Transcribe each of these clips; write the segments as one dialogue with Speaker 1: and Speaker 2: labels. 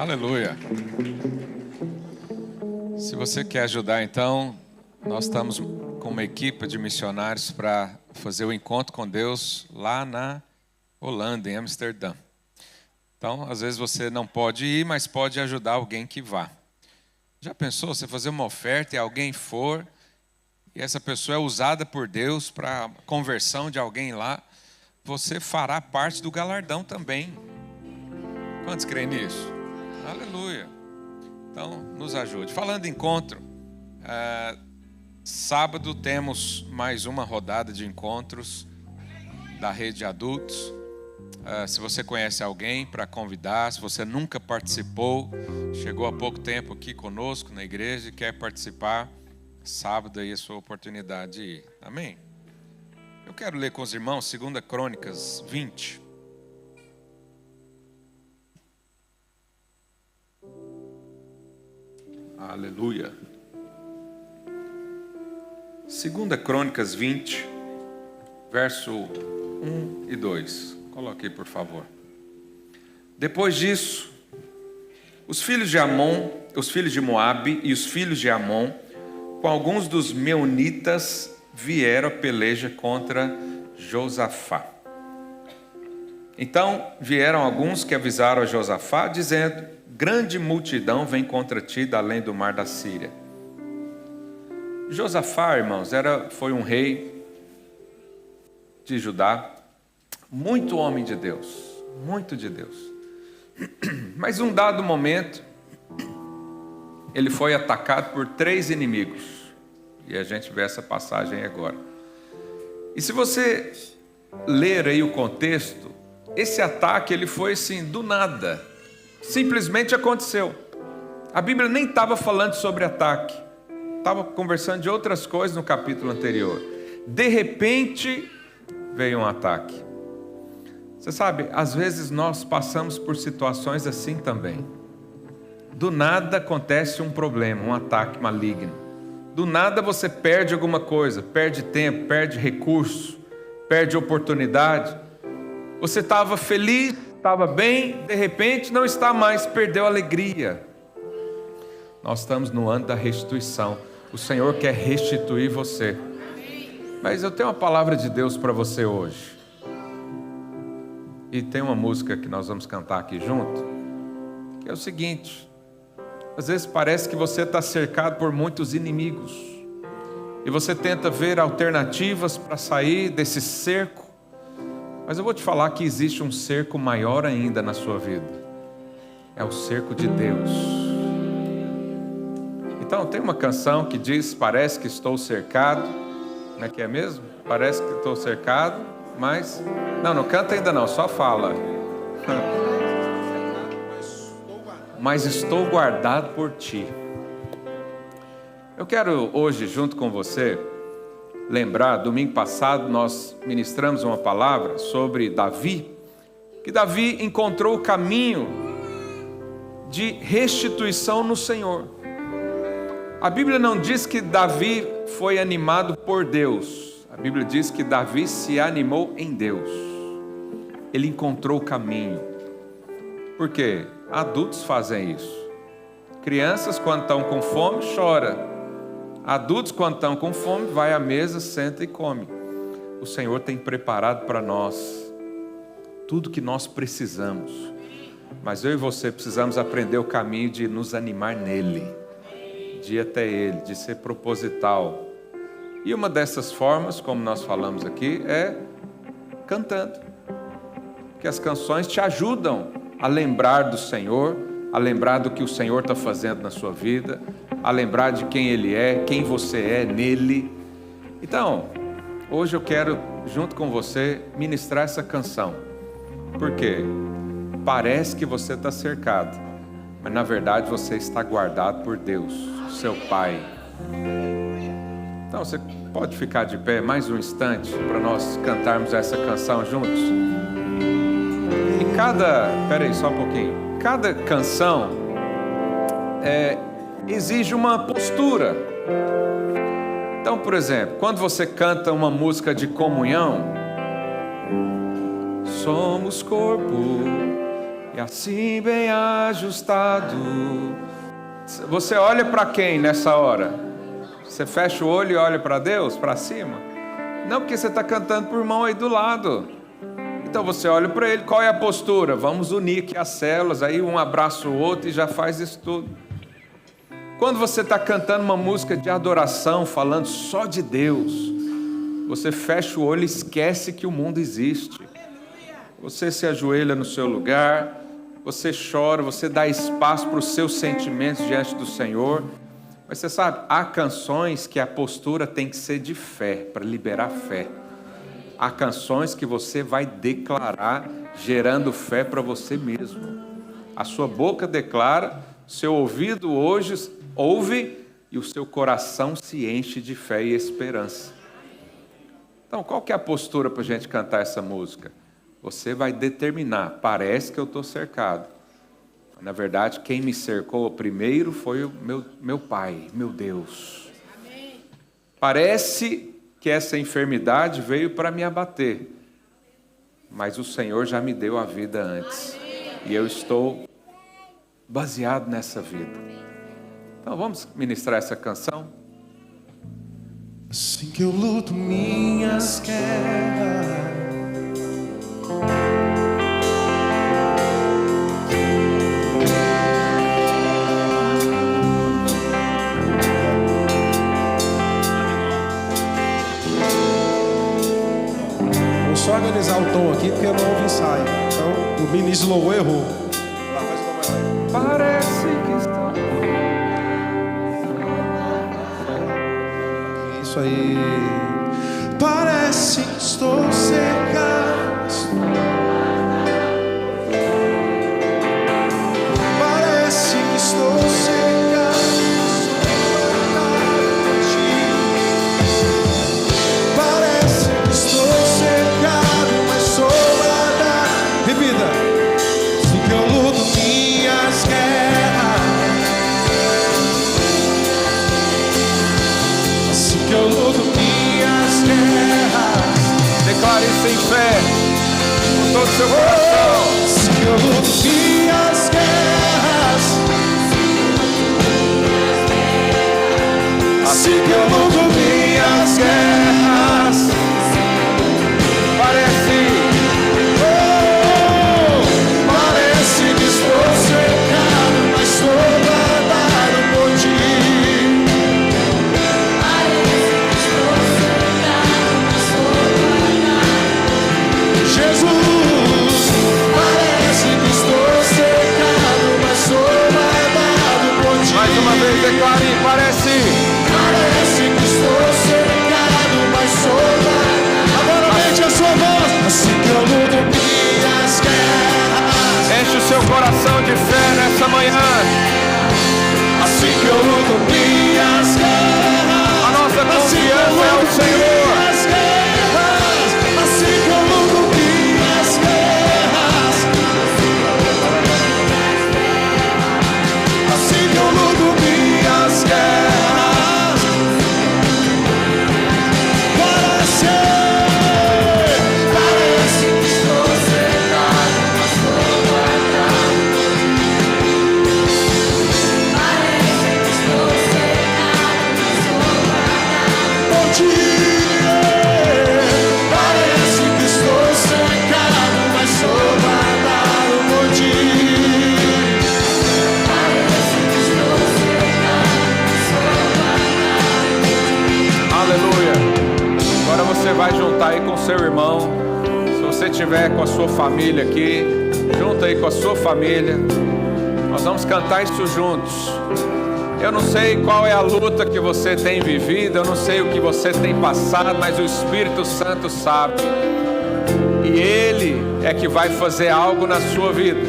Speaker 1: Aleluia. Se você quer ajudar, então, nós estamos com uma equipe de missionários para fazer o encontro com Deus lá na Holanda, em Amsterdã. Então, às vezes você não pode ir, mas pode ajudar alguém que vá. Já pensou você fazer uma oferta e alguém for, e essa pessoa é usada por Deus para a conversão de alguém lá? Você fará parte do galardão também. Quantos creem nisso? Aleluia. Então, nos ajude. Falando em encontro, sábado temos mais uma rodada de encontros da rede de adultos. Se você conhece alguém para convidar, se você nunca participou, chegou há pouco tempo aqui conosco na igreja e quer participar, sábado aí é a sua oportunidade de ir. Amém? Eu quero ler com os irmãos 2 Crônicas 20. Aleluia. 2 Crônicas 20, verso 1 e 2. Coloque aí, por favor. Depois disso, os filhos de Amon, os filhos de Moabe e os filhos de Amon, com alguns dos meunitas, vieram a peleja contra Josafá. Então vieram alguns que avisaram a Josafá, dizendo: grande multidão vem contra ti da além do mar da Síria. Josafá, irmãos, foi um rei de Judá, muito homem de Deus, muito de Deus. Mas um dado momento, ele foi atacado por 3 inimigos. E a gente vê essa passagem agora. E se você ler aí o contexto, esse ataque ele foi assim, do nada. Simplesmente aconteceu. A Bíblia nem estava falando sobre ataque. Estava conversando de outras coisas no capítulo anterior. De repente, veio um ataque. Você sabe, às vezes nós passamos por situações assim também. Do nada acontece um problema, um ataque maligno. Do nada você perde alguma coisa, perde tempo, perde recurso, perde oportunidade. Você estava feliz, estava bem, de repente não está mais, perdeu a alegria. Nós estamos no ano da restituição. O Senhor quer restituir você. Mas eu tenho uma palavra de Deus para você hoje. E tem uma música que nós vamos cantar aqui junto, que é o seguinte: às vezes parece que você está cercado por muitos inimigos, e você tenta ver alternativas para sair desse cerco, mas eu vou te falar que existe um cerco maior ainda na sua vida. É o cerco de Deus. Então tem uma canção que diz: parece que estou cercado. Como é que é mesmo? Parece que estou cercado, mas... Não canta ainda não, só fala. Mas estou guardado por ti. Eu quero hoje, junto com você, lembrar, domingo passado nós ministramos uma palavra sobre Davi, que Davi encontrou o caminho de restituição no Senhor. A Bíblia não diz que Davi foi animado por Deus. A Bíblia diz que Davi se animou em Deus. Ele encontrou o caminho. Por quê? Adultos fazem isso. Crianças, quando estão com fome, choram. Adultos, quando estão com fome, vai à mesa, senta e come. O Senhor tem preparado para nós tudo que nós precisamos. Mas eu e você precisamos aprender o caminho de nos animar nele, de ir até ele, de ser proposital. E uma dessas formas, como nós falamos aqui, é cantando. Que as canções te ajudam a lembrar do Senhor, a lembrar do que o Senhor está fazendo na sua vida, a lembrar de quem Ele é, quem você é nele. Então, hoje eu quero, junto com você, ministrar essa canção. Por quê? Parece que você está cercado, mas na verdade você está guardado por Deus, seu Pai. Então você pode ficar de pé mais um instante para nós cantarmos essa canção juntos? Espera aí só um pouquinho. Cada canção exige uma postura. Então, por exemplo, quando você canta uma música de comunhão, somos corpo, e assim bem ajustado. Você olha para quem nessa hora? Você fecha o olho e olha para Deus, para cima? Não, porque você está cantando para o irmão aí do lado. Então você olha para ele, qual é a postura? Vamos unir aqui as células, aí um abraça o outro e já faz isso tudo. Quando você está cantando uma música de adoração, falando só de Deus, você fecha o olho e esquece que o mundo existe. Você se ajoelha no seu lugar, você chora, você dá espaço para os seus sentimentos diante do Senhor. Mas você sabe, há canções que a postura tem que ser de fé, para liberar fé. Há canções que você vai declarar, gerando fé para você mesmo. A sua boca declara, seu ouvido hoje ouve e o seu coração se enche de fé e esperança. Então, qual que é a postura para a gente cantar essa música? Você vai determinar, parece que eu estou cercado. Na verdade, quem me cercou primeiro foi o meu Pai, meu Deus. Amém. Parece que essa enfermidade veio para me abater, mas o Senhor já me deu a vida antes. Amém. E eu estou baseado nessa vida. Então vamos ministrar essa canção?
Speaker 2: Assim que eu luto minhas guerras, vou só organizar o tom aqui porque eu não ouvi ensaio. Então o ministro louvor errou. Lá, faz o tom.
Speaker 1: Parece que está...
Speaker 2: Isso aí. Parece que estou cercado. Parece que estou cercado. Parece que estou cercado, mas sou guardado. Repita. Assim que eu luto minhas guerras. Assim que eu luto minhas guerras.
Speaker 1: Declare isso em fé, com todo o seu coração.
Speaker 2: Assim que eu luto minhas guerras. Assim que eu luto minhas guerras. Parece que estou cercado, mas sou guardado por ti. Jesus, parece que estou cercado, mas sou guardado por ti.
Speaker 1: Mais uma vez declare, parece
Speaker 2: que estou cercado, mas sou guardado. Agora aumente a sua voz. Assim que eu luto minhas guerras.
Speaker 1: enche o seu coração de fé nessa manhã.
Speaker 2: Assim que eu luto minhas guerras.
Speaker 1: A nossa confiança é o Senhor.
Speaker 2: Assim que eu luto minhas guerras. Assim que eu luto minhas guerras. Parece que estou cercado, mas sou guardado. Parece que estou cercado, mas sou guardado por ti. Parece que estou cercado, mas sou guardado por ti. Parece que estou cercado, mas sou guardado.
Speaker 1: Aleluia. Agora você vai juntar aí com seu irmão. Se você estiver com a sua família aqui, junta aí com a sua família. Nós vamos cantar isso juntos. Eu não sei qual é a luta que você tem vivido, eu não sei o que você tem passado, mas o Espírito Santo sabe. E Ele é que vai fazer algo na sua vida.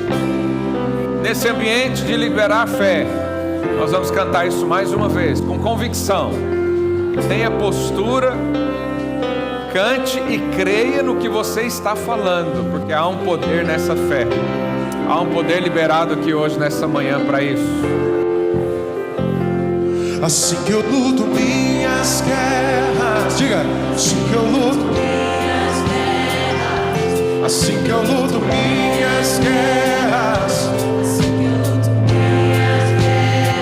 Speaker 1: Nesse ambiente de liberar fé, nós vamos cantar isso mais uma vez, com convicção. Tenha postura, cante e creia no que você está falando, porque há um poder nessa fé. Há um poder liberado aqui hoje, nessa manhã, para isso.
Speaker 2: Assim que eu luto minhas guerras. Diga, assim que eu luto minhas guerras. assim que eu luto minhas guerras.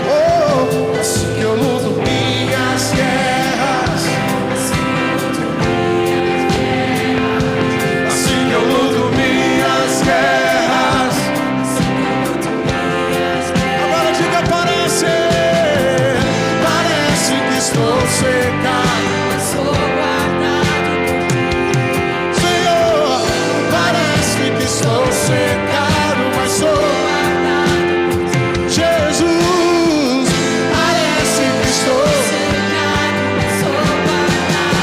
Speaker 2: Oh, assim que eu luto minhas guerras. Assim que eu luto minhas guerras. Agora diga, parece que estou secado,
Speaker 3: mas sou guardado por ti.
Speaker 2: Senhor, parece que estou secado, mas sou
Speaker 3: Guardado por ti.
Speaker 2: Jesus, parece que estou
Speaker 3: Cercado, mas sou guardado.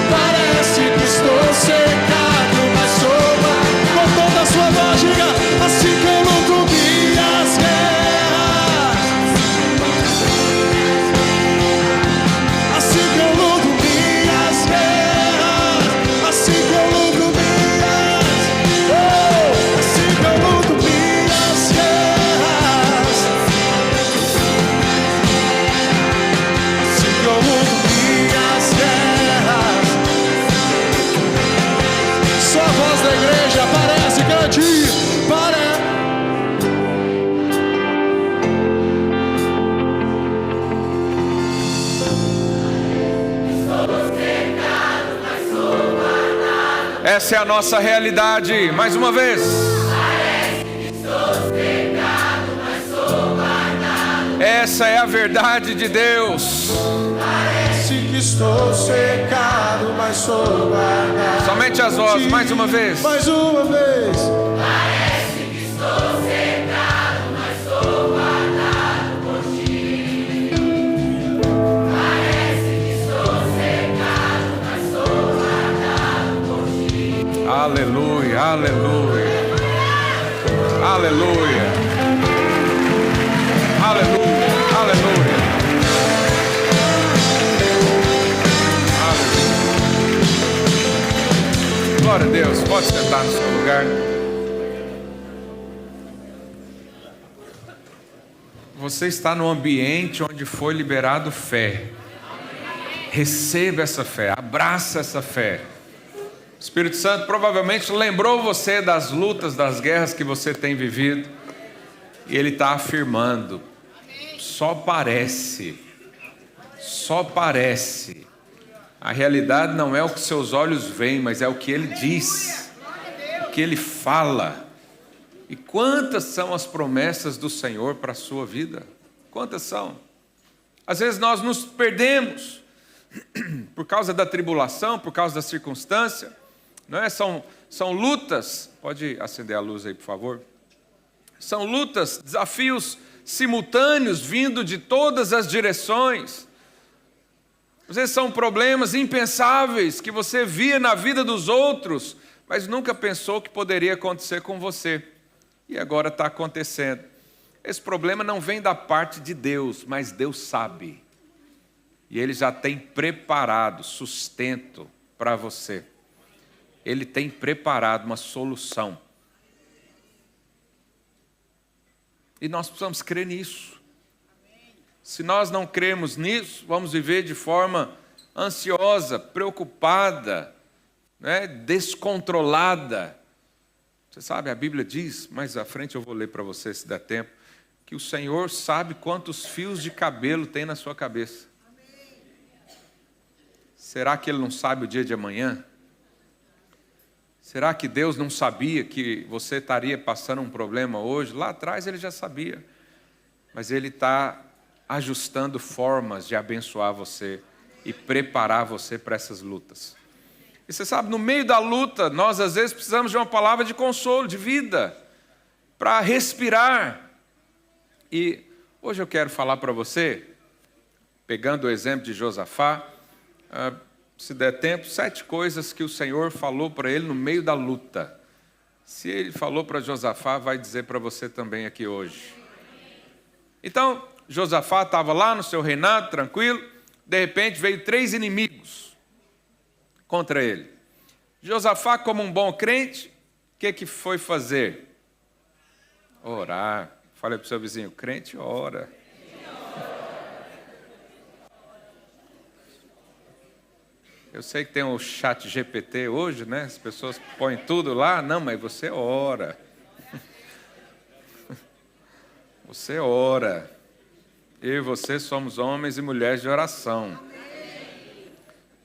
Speaker 2: parece que estou secado, mas sou com toda a sua voz, diga, assim que eu luto minhas guerras, assim que eu luto minhas guerras, assim que eu luto minhas, oh, assim que eu luto minhas guerras, assim que eu luto minhas guerras. Só a voz da igreja aparece, cante, para.
Speaker 1: Essa é a nossa realidade. Mais uma vez. Essa é a verdade de Deus.
Speaker 2: Parece que estou secado, mas sou guardado.
Speaker 1: Somente as vozes, mais uma vez.
Speaker 2: Mais uma vez.
Speaker 1: Aleluia, aleluia. Aleluia. Aleluia, aleluia. Aleluia. Glória a Deus. Pode sentar no seu lugar. Você está no ambiente onde foi liberado fé. Receba essa fé, abraça essa fé. O Espírito Santo provavelmente lembrou você das lutas, das guerras que você tem vivido. E Ele está afirmando, só parece. A realidade não é o que seus olhos veem, mas é o que Ele diz, o que Ele fala. E quantas são as promessas do Senhor para a sua vida? Quantas são? Às vezes nós nos perdemos por causa da tribulação, por causa da circunstância, não é? São lutas. Pode acender a luz aí, por favor. São lutas, desafios simultâneos vindo de todas as direções. Às vezes são problemas impensáveis que você via na vida dos outros, mas nunca pensou que poderia acontecer com você. E agora está acontecendo. Esse problema não vem da parte de Deus, mas Deus sabe. E Ele já tem preparado sustento para você. Ele tem preparado uma solução. E nós precisamos crer nisso. Se nós não cremos nisso, vamos viver de forma ansiosa, preocupada, né, descontrolada. Você sabe, a Bíblia diz, mais à frente eu vou ler para você se der tempo, que o Senhor sabe quantos fios de cabelo tem na sua cabeça. Será que Ele não sabe o dia de amanhã? Será que Deus não sabia que você estaria passando um problema hoje? Lá atrás Ele já sabia. Mas Ele está ajustando formas de abençoar você e preparar você para essas lutas. E você sabe, no meio da luta, nós às vezes precisamos de uma palavra de consolo, de vida, para respirar. E hoje eu quero falar para você, pegando o exemplo de Josafá, se der tempo, 7 coisas que o Senhor falou para ele no meio da luta. Se Ele falou para Josafá, vai dizer para você também aqui hoje. Então, Josafá estava lá no seu reinado, tranquilo. De repente veio 3 inimigos contra ele. Josafá, como um bom crente, o que foi fazer? Orar. Falei para o seu vizinho, crente ora. Eu sei que tem o chat GPT hoje, né? As pessoas põem tudo lá. Não, mas você ora. Você ora. Eu e você somos homens e mulheres de oração.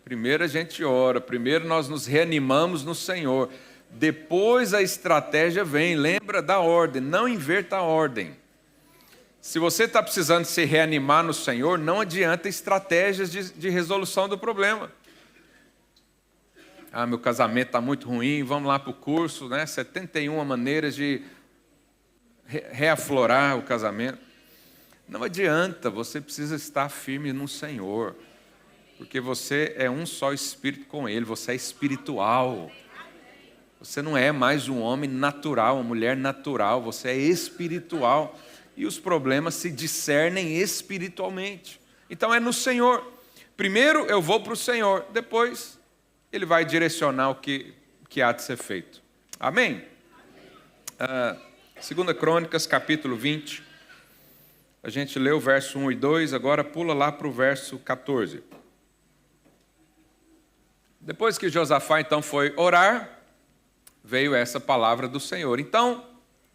Speaker 1: Primeiro a gente ora, primeiro nós nos reanimamos no Senhor. Depois a estratégia vem, lembra da ordem, não inverta a ordem. Se você está precisando se reanimar no Senhor, não adianta estratégias de resolução do problema. Ah, meu casamento está muito ruim, vamos lá para o curso, né? 71 maneiras de reaflorar o casamento. Não adianta, você precisa estar firme no Senhor. Porque você é um só espírito com Ele, você é espiritual. Você não é mais um homem natural, uma mulher natural, você é espiritual. E os problemas se discernem espiritualmente. Então é no Senhor. Primeiro eu vou para o Senhor, depois Ele vai direcionar o que há de ser feito. Amém? 2 Crônicas, capítulo 20. A gente leu o verso 1 e 2, agora pula lá para o verso 14. Depois que Josafá então foi orar, veio essa palavra do Senhor. Então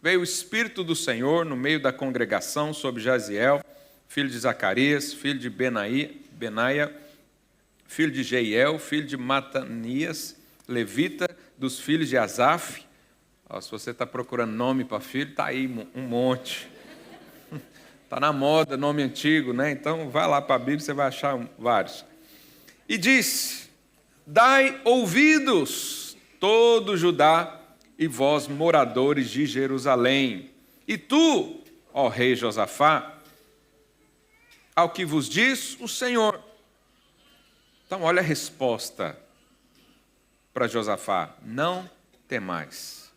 Speaker 1: veio o Espírito do Senhor no meio da congregação sobre Jaziel, filho de Zacarias, filho de Benaia, filho de Jeiel, filho de Matanias, levita, dos filhos de Asaf. Se você está procurando nome para filho, está aí um monte. Está na moda, nome antigo, né? Então vai lá para a Bíblia, você vai achar vários. E disse: dai ouvidos, todo Judá, e vós, moradores de Jerusalém. E tu, ó rei Josafá, ao que vos diz o Senhor. Então, olha a resposta para Josafá: não temais,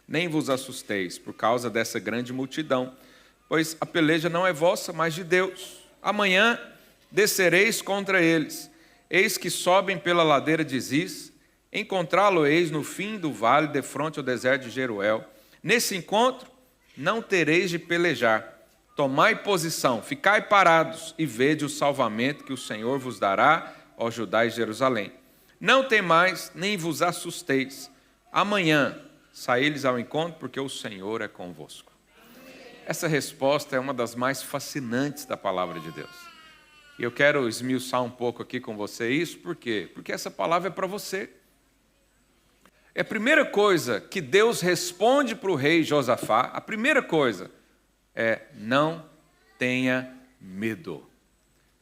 Speaker 1: nem vos assusteis por causa dessa grande multidão, pois a peleja não é vossa, mas de Deus. Amanhã descereis contra eles. Eis que sobem pela ladeira de Ziz, encontrá-lo-eis no fim do vale, defronte ao deserto de Jeruel. Nesse encontro não tereis de pelejar. Tomai posição, ficai parados e vede o salvamento que o Senhor vos dará, ó Judá e Jerusalém. Não temais, nem vos assusteis. Amanhã saí-lhes ao encontro, porque o Senhor é convosco. Essa resposta é uma das mais fascinantes da palavra de Deus. E eu quero esmiuçar um pouco aqui com você isso, por quê? Porque essa palavra é para você. É a primeira coisa que Deus responde para o rei Josafá, a primeira coisa é: não tenha medo.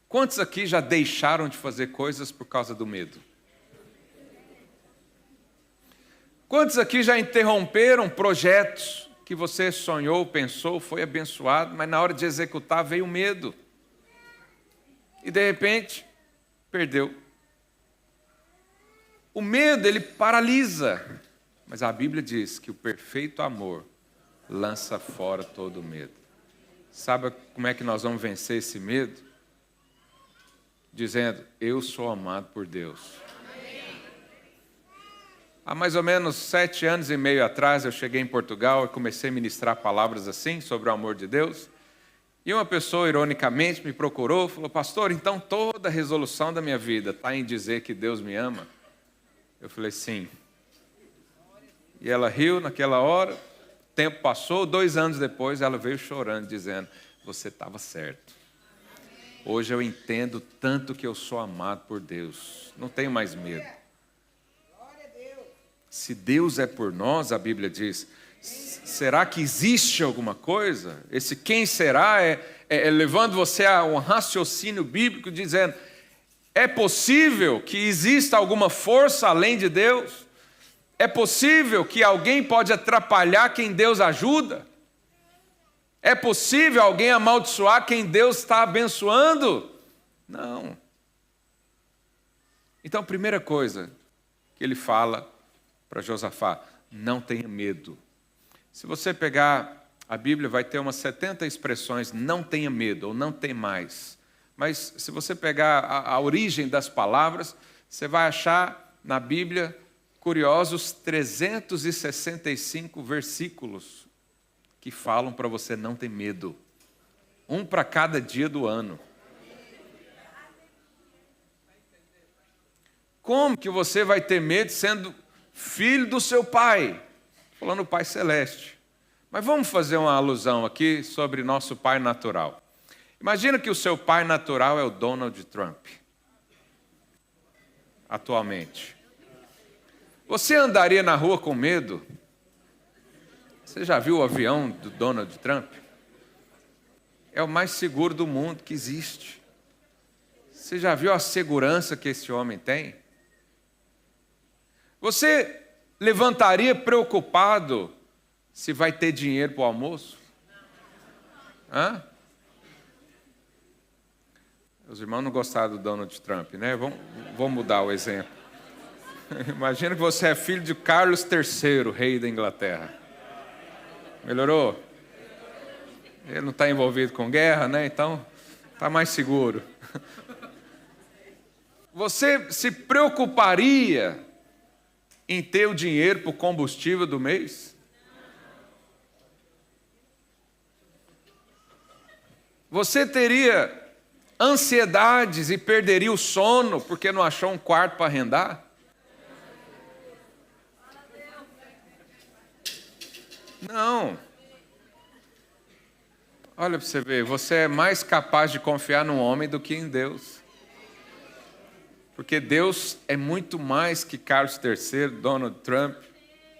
Speaker 1: Quantos aqui já deixaram de fazer coisas por causa do medo? Quantos aqui já interromperam projetos que você sonhou, pensou, foi abençoado, mas na hora de executar veio o medo? E de repente, perdeu. O medo, ele paralisa. Mas a Bíblia diz que o perfeito amor lança fora todo o medo. Sabe como é que nós vamos vencer esse medo? Dizendo: eu sou amado por Deus. Há mais ou menos 7 anos e meio atrás, eu cheguei em Portugal e comecei a ministrar palavras assim, sobre o amor de Deus. E uma pessoa, ironicamente, me procurou e falou: pastor, então toda a resolução da minha vida está em dizer que Deus me ama? Eu falei: sim. E ela riu naquela hora, o tempo passou, 2 anos depois ela veio chorando, dizendo: você estava certo. Hoje eu entendo tanto que eu sou amado por Deus, não tenho mais medo. Se Deus é por nós, a Bíblia diz, será que existe alguma coisa? Esse quem será é levando você a um raciocínio bíblico dizendo: é possível que exista alguma força além de Deus? É possível que alguém pode atrapalhar quem Deus ajuda? É possível alguém amaldiçoar quem Deus está abençoando? Não. Então, a primeira coisa que ele fala para Josafá: não tenha medo. Se você pegar a Bíblia, vai ter umas 70 expressões: não tenha medo ou não temais. Mas se você pegar a origem das palavras, você vai achar na Bíblia curiosos 365 versículos que falam para você não ter medo. Um para cada dia do ano. Como que você vai ter medo sendo filho do seu pai? Falando do Pai Celeste. Mas vamos fazer uma alusão aqui sobre nosso pai natural. Imagina que o seu pai natural é o Donald Trump. Atualmente. Você andaria na rua com medo? Você já viu o avião do Donald Trump? É o mais seguro do mundo que existe. Você já viu a segurança que esse homem tem? Você levantaria preocupado se vai ter dinheiro para o almoço? Hã? Os irmãos não gostaram do Donald Trump, né? Vamos mudar o exemplo. Imagina que você é filho de Carlos III, rei da Inglaterra. Melhorou? Ele não está envolvido com guerra, né? Então, está mais seguro. Você se preocuparia em ter o dinheiro para o combustível do mês? Você teria ansiedades e perderia o sono porque não achou um quarto para arrendar? Não. Olha para você ver, você é mais capaz de confiar num homem do que em Deus. Porque Deus é muito mais que Carlos III, Donald Trump,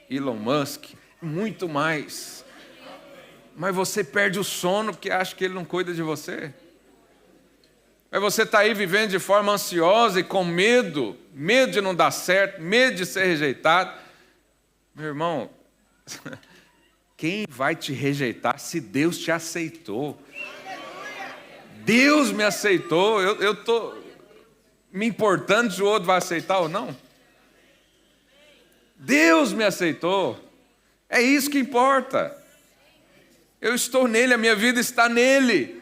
Speaker 1: Elon Musk, muito mais. Mas você perde o sono porque acha que Ele não cuida de você. Mas você está aí vivendo de forma ansiosa e com medo, medo de não dar certo, medo de ser rejeitado. Meu irmão, quem vai te rejeitar se Deus te aceitou? Deus me aceitou, eu estou me importando se o outro vai aceitar ou não. Deus me aceitou, é isso que importa. Eu estou nele, a minha vida está nele.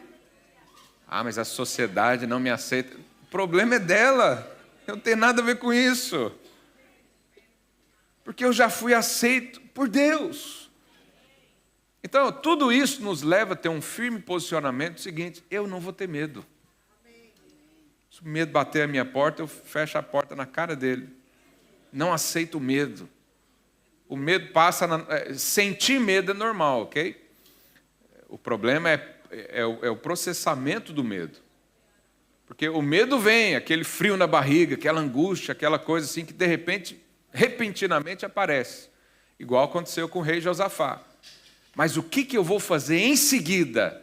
Speaker 1: Ah, mas a sociedade não me aceita. O problema é dela, eu não tenho nada a ver com isso. Porque eu já fui aceito por Deus. Então, tudo isso nos leva a ter um firme posicionamento seguinte: eu não vou ter medo. Se o medo bater a minha porta, eu fecho a porta na cara dele. Não aceito o medo. O medo passa... sentir medo é normal, ok? O problema é o processamento do medo. Porque o medo vem, aquele frio na barriga, aquela angústia, aquela coisa assim que de repente, repentinamente aparece. Igual aconteceu com o rei Josafá. Mas o que eu vou fazer em seguida?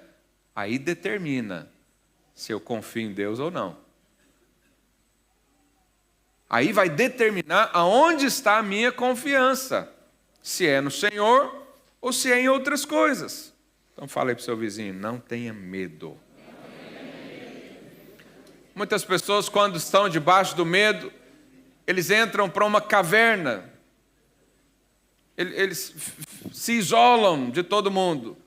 Speaker 1: Aí determina se eu confio em Deus ou não. Aí vai determinar aonde está a minha confiança. Se é no Senhor ou se é em outras coisas. Então falei para o seu vizinho, não tenha medo. Muitas pessoas, quando estão debaixo do medo, eles entram para uma caverna. Eles se isolam de todo mundo.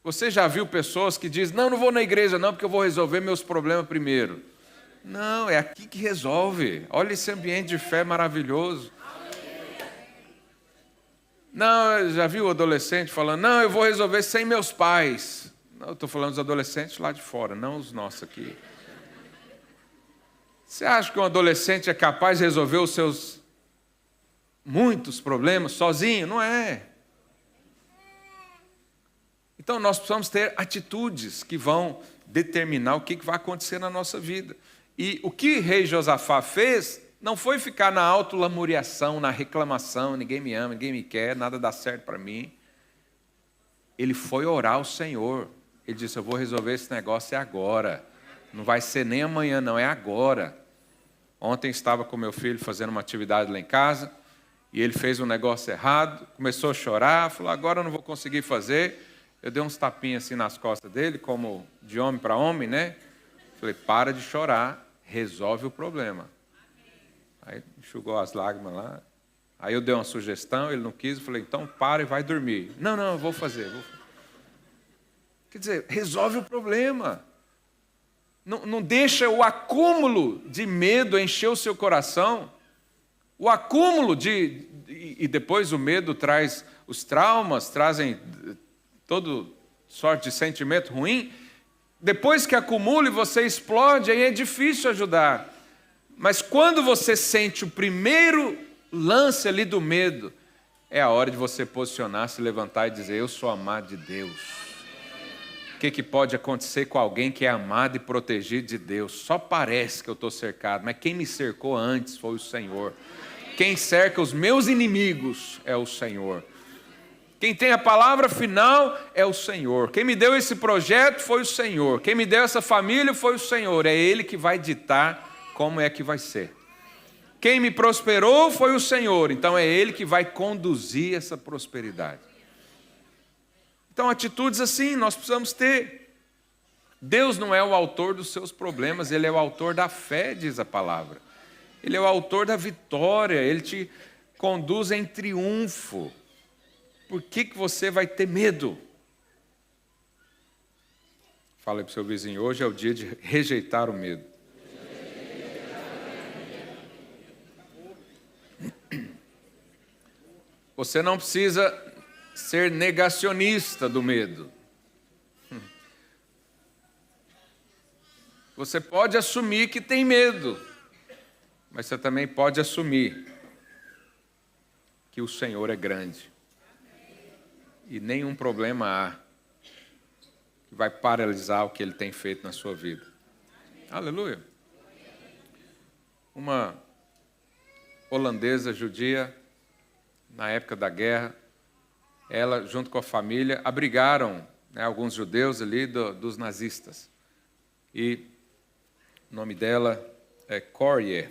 Speaker 1: Você já viu pessoas que dizem, não vou na igreja não, porque eu vou resolver meus problemas primeiro. Não, é aqui que resolve. Olha esse ambiente de fé maravilhoso. Não, já viu o adolescente falando, não, eu vou resolver sem meus pais. Não, eu estou falando dos adolescentes lá de fora, não os nossos aqui. Você acha que um adolescente é capaz de resolver os seus muitos problemas sozinho? Não é. Então nós precisamos ter atitudes que vão determinar o que vai acontecer na nossa vida. E o que o rei Josafá fez não foi ficar na autolamuriação, na reclamação, ninguém me ama, ninguém me quer, nada dá certo para mim. Ele foi orar ao Senhor. Ele disse, eu vou resolver esse negócio agora. Não vai ser nem amanhã, não, é agora. Ontem estava com meu filho fazendo uma atividade lá em casa, e ele fez um negócio errado, começou a chorar, falou, agora eu não vou conseguir fazer. Eu dei uns tapinhas assim nas costas dele, como de homem para homem, né? Falei, para de chorar, resolve o problema. Aí enxugou as lágrimas lá. Aí eu dei uma sugestão, ele não quis, eu falei, então para e vai dormir. Não, eu vou fazer. Quer dizer, resolve o problema. Não deixa o acúmulo de medo encher o seu coração. O acúmulo e depois o medo traz os traumas, trazem toda sorte de sentimento ruim. Depois que acumula e você explode, aí é difícil ajudar. Mas quando você sente o primeiro lance ali do medo, é a hora de você posicionar, se levantar e dizer: eu sou amado de Deus. O que pode acontecer com alguém que é amado e protegido de Deus? Só parece que eu estou cercado, mas quem me cercou antes foi o Senhor. Quem cerca os meus inimigos é o Senhor. Quem tem a palavra final é o Senhor. Quem me deu esse projeto foi o Senhor. Quem me deu essa família foi o Senhor. É Ele que vai ditar como é que vai ser. Quem me prosperou foi o Senhor. Então é Ele que vai conduzir essa prosperidade. Então, atitudes assim nós precisamos ter. Deus não é o autor dos seus problemas, Ele é o autor da fé, diz a palavra. Ele é o autor da vitória, Ele te conduz em triunfo. Por que você vai ter medo? Fala aí para o seu vizinho, hoje é o dia de rejeitar o medo. Você não precisa ser negacionista do medo. Você pode assumir que tem medo, mas você também pode assumir que o Senhor é grande. E nenhum problema há que vai paralisar o que Ele tem feito na sua vida. Aleluia. Uma holandesa judia, na época da guerra, ela, junto com a família, abrigaram alguns judeus ali dos nazistas. E o nome dela é Corrie.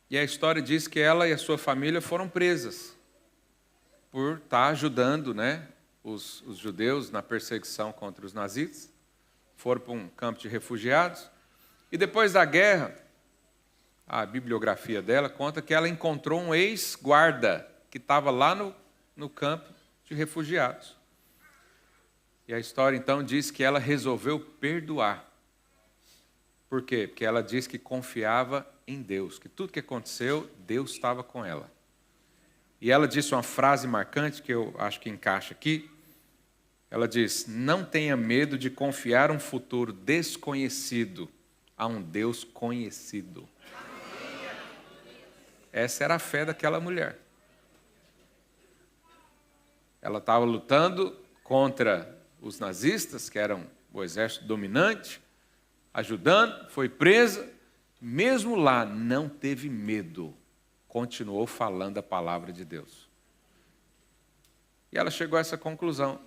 Speaker 1: E a história diz que ela e a sua família foram presas por estar ajudando os judeus na perseguição contra os nazistas. Foram para um campo de refugiados. E depois da guerra, a bibliografia dela conta que ela encontrou um ex-guarda que estava lá no campo de refugiados. E a história então diz que ela resolveu perdoar. Por quê? Porque ela diz que confiava em Deus, que tudo que aconteceu, Deus estava com ela. E ela disse uma frase marcante que eu acho que encaixa aqui. Ela diz: não tenha medo de confiar um futuro desconhecido a um Deus conhecido. Essa era a fé daquela mulher. Ela estava lutando contra os nazistas, que eram o exército dominante, ajudando, foi presa. Mesmo lá, não teve medo. Continuou falando a palavra de Deus. E ela chegou a essa conclusão.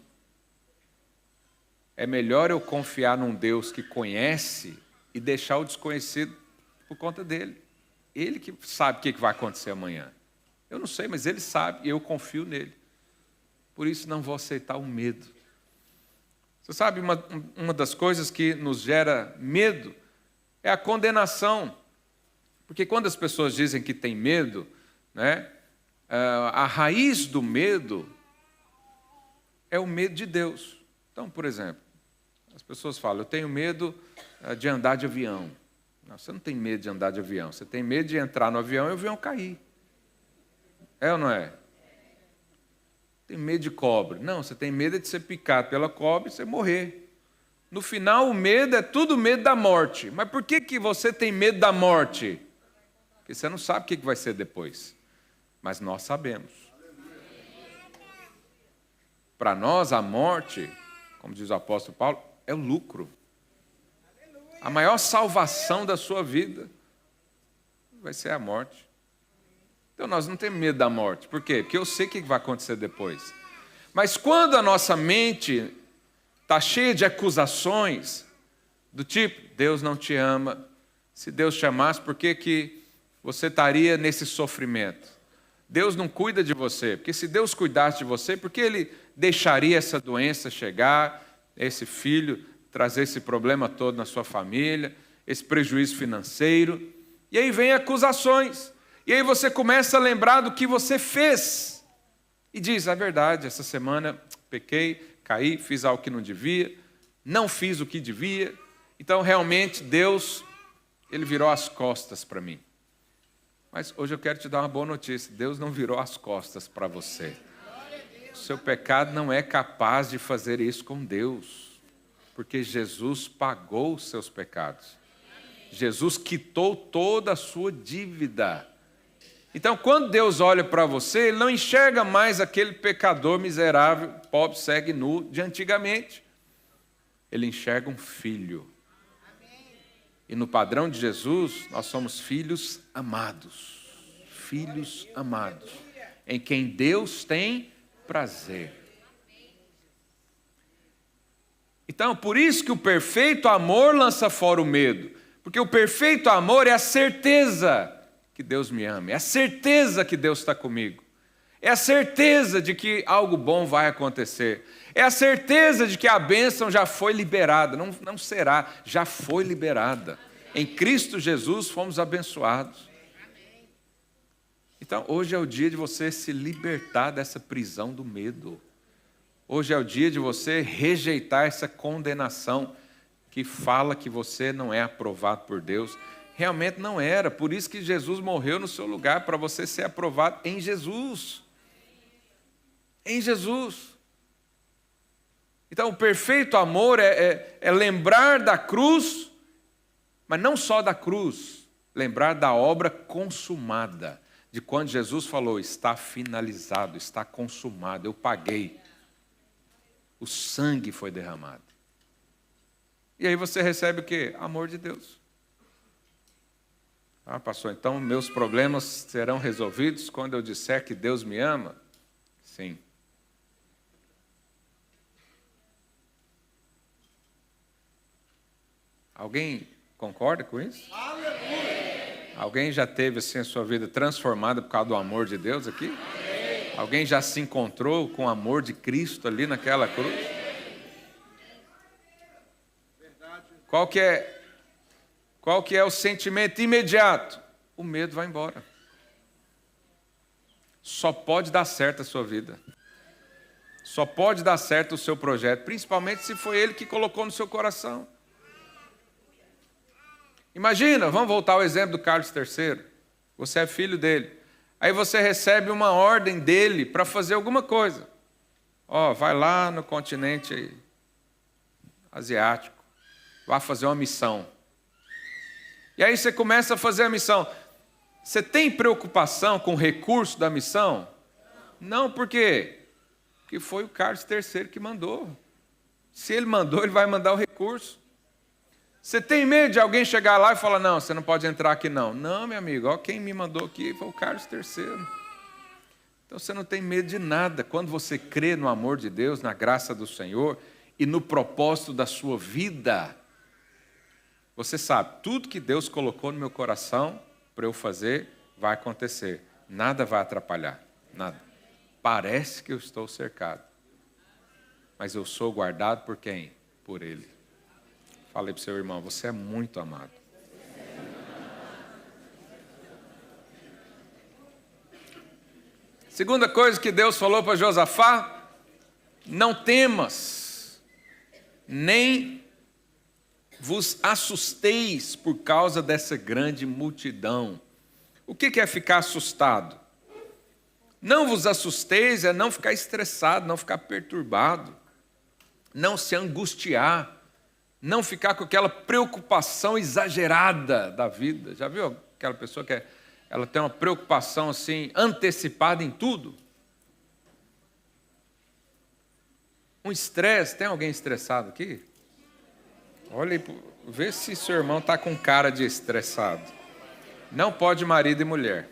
Speaker 1: É melhor eu confiar num Deus que conhece e deixar o desconhecido por conta dele. Ele que sabe o que vai acontecer amanhã. Eu não sei, mas ele sabe e eu confio nele. Por isso não vou aceitar o medo. Você sabe, uma das coisas que nos gera medo é a condenação. Porque quando as pessoas dizem que tem medo, a raiz do medo é o medo de Deus. Então, por exemplo, as pessoas falam: eu tenho medo de andar de avião. Não, você não tem medo de andar de avião, você tem medo de entrar no avião e o avião cair. É ou não é? Tem medo de cobra. Não, você tem medo de ser picado pela cobra e você morrer. No final, o medo é tudo medo da morte. Mas por que você tem medo da morte? Porque você não sabe o que vai ser depois. Mas nós sabemos. Para nós, a morte, como diz o apóstolo Paulo, é o lucro. A maior salvação da sua vida vai ser a morte. Então nós não temos medo da morte. Por quê? Porque eu sei o que vai acontecer depois. Mas quando a nossa mente está cheia de acusações, do tipo: Deus não te ama, se Deus te amasse, por que você estaria nesse sofrimento? Deus não cuida de você, porque se Deus cuidasse de você, por que Ele deixaria essa doença chegar, esse filho trazer esse problema todo na sua família, esse prejuízo financeiro? E aí vem acusações. E aí você começa a lembrar do que você fez. E diz: a verdade, essa semana pequei, caí, fiz algo que não devia, não fiz o que devia. Então realmente Deus, Ele virou as costas para mim. Mas hoje eu quero te dar uma boa notícia: Deus não virou as costas para você. O seu pecado não é capaz de fazer isso com Deus, porque Jesus pagou os seus pecados. Jesus quitou toda a sua dívida. Então, quando Deus olha para você, Ele não enxerga mais aquele pecador miserável, pobre, cego e nu de antigamente. Ele enxerga um filho. E no padrão de Jesus, nós somos filhos amados. Filhos amados. Em quem Deus tem prazer. Então, por isso que o perfeito amor lança fora o medo. Porque o perfeito amor é a certeza que Deus me ama. É a certeza que Deus está comigo. É a certeza de que algo bom vai acontecer. É a certeza de que a bênção já foi liberada. Não será, já foi liberada. Em Cristo Jesus fomos abençoados. Então, hoje é o dia de você se libertar dessa prisão do medo. Hoje é o dia de você rejeitar essa condenação que fala que você não é aprovado por Deus. Realmente não era, por isso que Jesus morreu no seu lugar, para você ser aprovado em Jesus. Em Jesus. Então, o perfeito amor é lembrar da cruz, mas não só da cruz, lembrar da obra consumada, de quando Jesus falou, está finalizado, está consumado, eu paguei. O sangue foi derramado. E aí você recebe o quê? Amor de Deus. Ah, pastor, então meus problemas serão resolvidos quando eu disser que Deus me ama? Sim. Alguém concorda com isso? Aleluia. Alguém já teve assim a sua vida transformada por causa do amor de Deus aqui? Aleluia. Alguém já se encontrou com o amor de Cristo ali naquela cruz? Qual que é o sentimento imediato? O medo vai embora. Só pode dar certo a sua vida. Só pode dar certo o seu projeto, principalmente se foi Ele que colocou no seu coração. Imagina, vamos voltar ao exemplo do Carlos III. Você é filho dele. Aí você recebe uma ordem dele para fazer alguma coisa. Vai lá no continente asiático. Vai fazer uma missão. E aí você começa a fazer a missão. Você tem preocupação com o recurso da missão? Não, por quê? Porque foi o Carlos III que mandou. Se ele mandou, ele vai mandar o recurso. Você tem medo de alguém chegar lá e falar, não, você não pode entrar aqui não. Não, meu amigo, quem me mandou aqui foi o Carlos III. Então você não tem medo de nada. Quando você crê no amor de Deus, na graça do Senhor e no propósito da sua vida, você sabe, tudo que Deus colocou no meu coração para eu fazer, vai acontecer. Nada vai atrapalhar, nada. Parece que eu estou cercado, mas eu sou guardado por quem? Por Ele. Falei para o seu irmão, você é muito amado. Segunda coisa que Deus falou para Josafá, não temas, nem vos assusteis por causa dessa grande multidão. O que é ficar assustado? Não vos assusteis é não ficar estressado, não ficar perturbado, não se angustiar, não ficar com aquela preocupação exagerada da vida. Já viu aquela pessoa que ela tem uma preocupação assim, antecipada em tudo? Um estresse, tem alguém estressado aqui? Olha aí, vê se seu irmão está com cara de estressado. Não pode marido e mulher.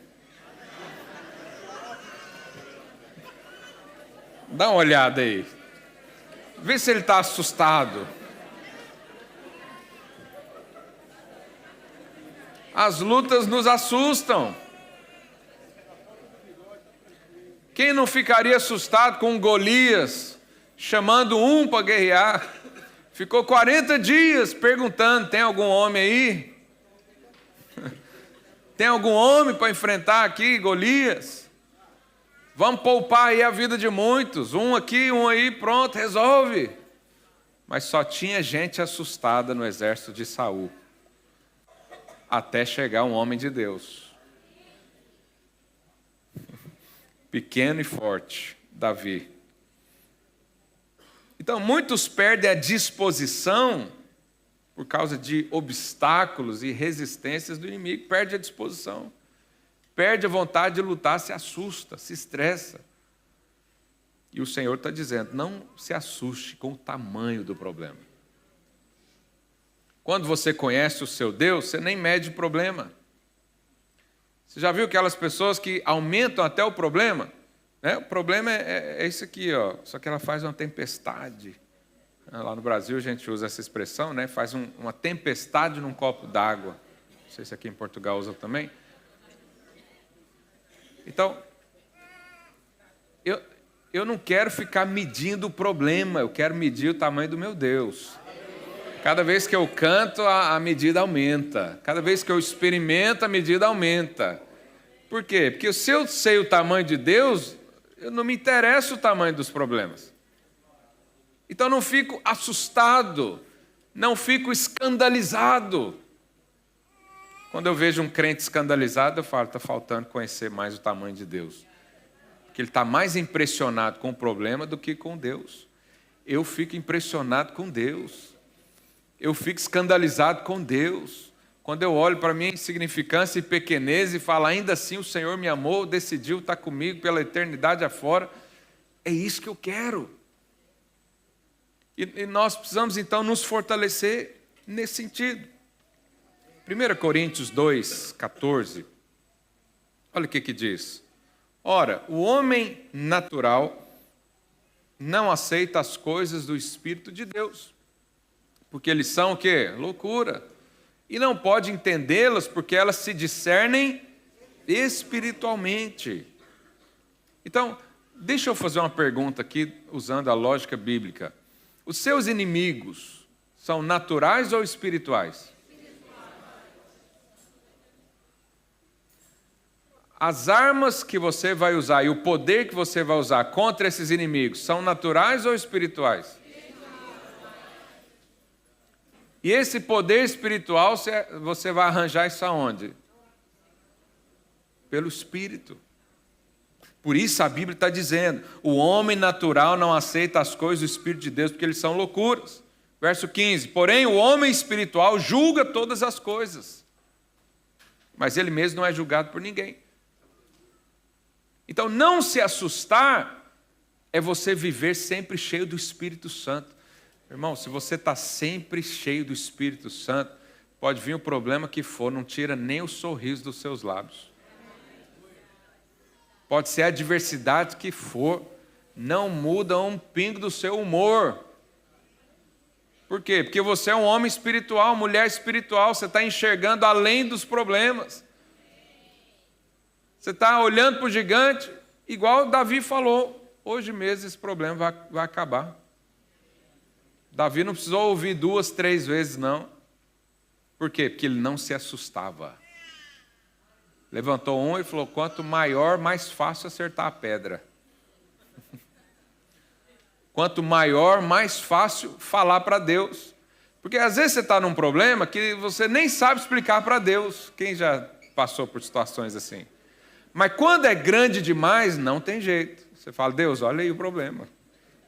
Speaker 1: Dá uma olhada aí. Vê se ele está assustado. As lutas nos assustam. Quem não ficaria assustado com Golias chamando um para guerrear? Ficou 40 dias perguntando, tem algum homem aí? Tem algum homem para enfrentar aqui Golias? Vamos poupar aí a vida de muitos. Um aqui, um aí, pronto, resolve. Mas só tinha gente assustada no exército de Saul. Até chegar um homem de Deus. Pequeno e forte, Davi. Então, muitos perdem a disposição por causa de obstáculos e resistências do inimigo, perde a disposição, perde a vontade de lutar, se assusta, se estressa. E o Senhor está dizendo, não se assuste com o tamanho do problema. Quando você conhece o seu Deus, você nem mede o problema. Você já viu aquelas pessoas que aumentam até o problema? Né? O problema é isso aqui, ó. Só que ela faz uma tempestade. Lá no Brasil a gente usa essa expressão, né? Faz uma tempestade num copo d'água. Não sei se aqui em Portugal usa também. Então, eu não quero ficar medindo o problema, eu quero medir o tamanho do meu Deus. Cada vez que eu canto, a medida aumenta. Cada vez que eu experimento, a medida aumenta. Por quê? Porque se eu sei o tamanho de Deus, eu não me interessa o tamanho dos problemas. Então eu não fico assustado, não fico escandalizado. Quando eu vejo um crente escandalizado, eu falo, está faltando conhecer mais o tamanho de Deus. Porque ele está mais impressionado com o problema do que com Deus. Eu fico impressionado com Deus. Eu fico escandalizado com Deus. Quando eu olho para a minha insignificância e pequenez e falo, ainda assim o Senhor me amou, decidiu estar comigo pela eternidade afora. É isso que eu quero. E nós precisamos então nos fortalecer nesse sentido. 1 Coríntios 2, 14. Olha o que diz. Ora, o homem natural não aceita as coisas do Espírito de Deus, porque eles são o quê? Loucura. E não pode entendê-las porque elas se discernem espiritualmente. Então, deixa eu fazer uma pergunta aqui, usando a lógica bíblica. Os seus inimigos são naturais ou espirituais? As armas que você vai usar e o poder que você vai usar contra esses inimigos são naturais ou espirituais? E esse poder espiritual, você vai arranjar isso aonde? Pelo Espírito. Por isso a Bíblia está dizendo, o homem natural não aceita as coisas do Espírito de Deus porque eles são loucuras. Verso 15, porém o homem espiritual julga todas as coisas, mas ele mesmo não é julgado por ninguém. Então não se assustar é você viver sempre cheio do Espírito Santo. Irmão, se você está sempre cheio do Espírito Santo, pode vir o problema que for, não tira nem o sorriso dos seus lábios. Pode ser a adversidade que for, não muda um pingo do seu humor. Por quê? Porque você é um homem espiritual, mulher espiritual, você está enxergando além dos problemas. Você está olhando para o gigante, igual Davi falou, hoje mesmo esse problema vai acabar. Davi não precisou ouvir 2, 3 vezes, não. Por quê? Porque ele não se assustava. Levantou um e falou, quanto maior, mais fácil acertar a pedra. Quanto maior, mais fácil falar para Deus. Porque às vezes você está num problema que você nem sabe explicar para Deus. Quem já passou por situações assim? Mas quando é grande demais, não tem jeito. Você fala, Deus, olha aí o problema.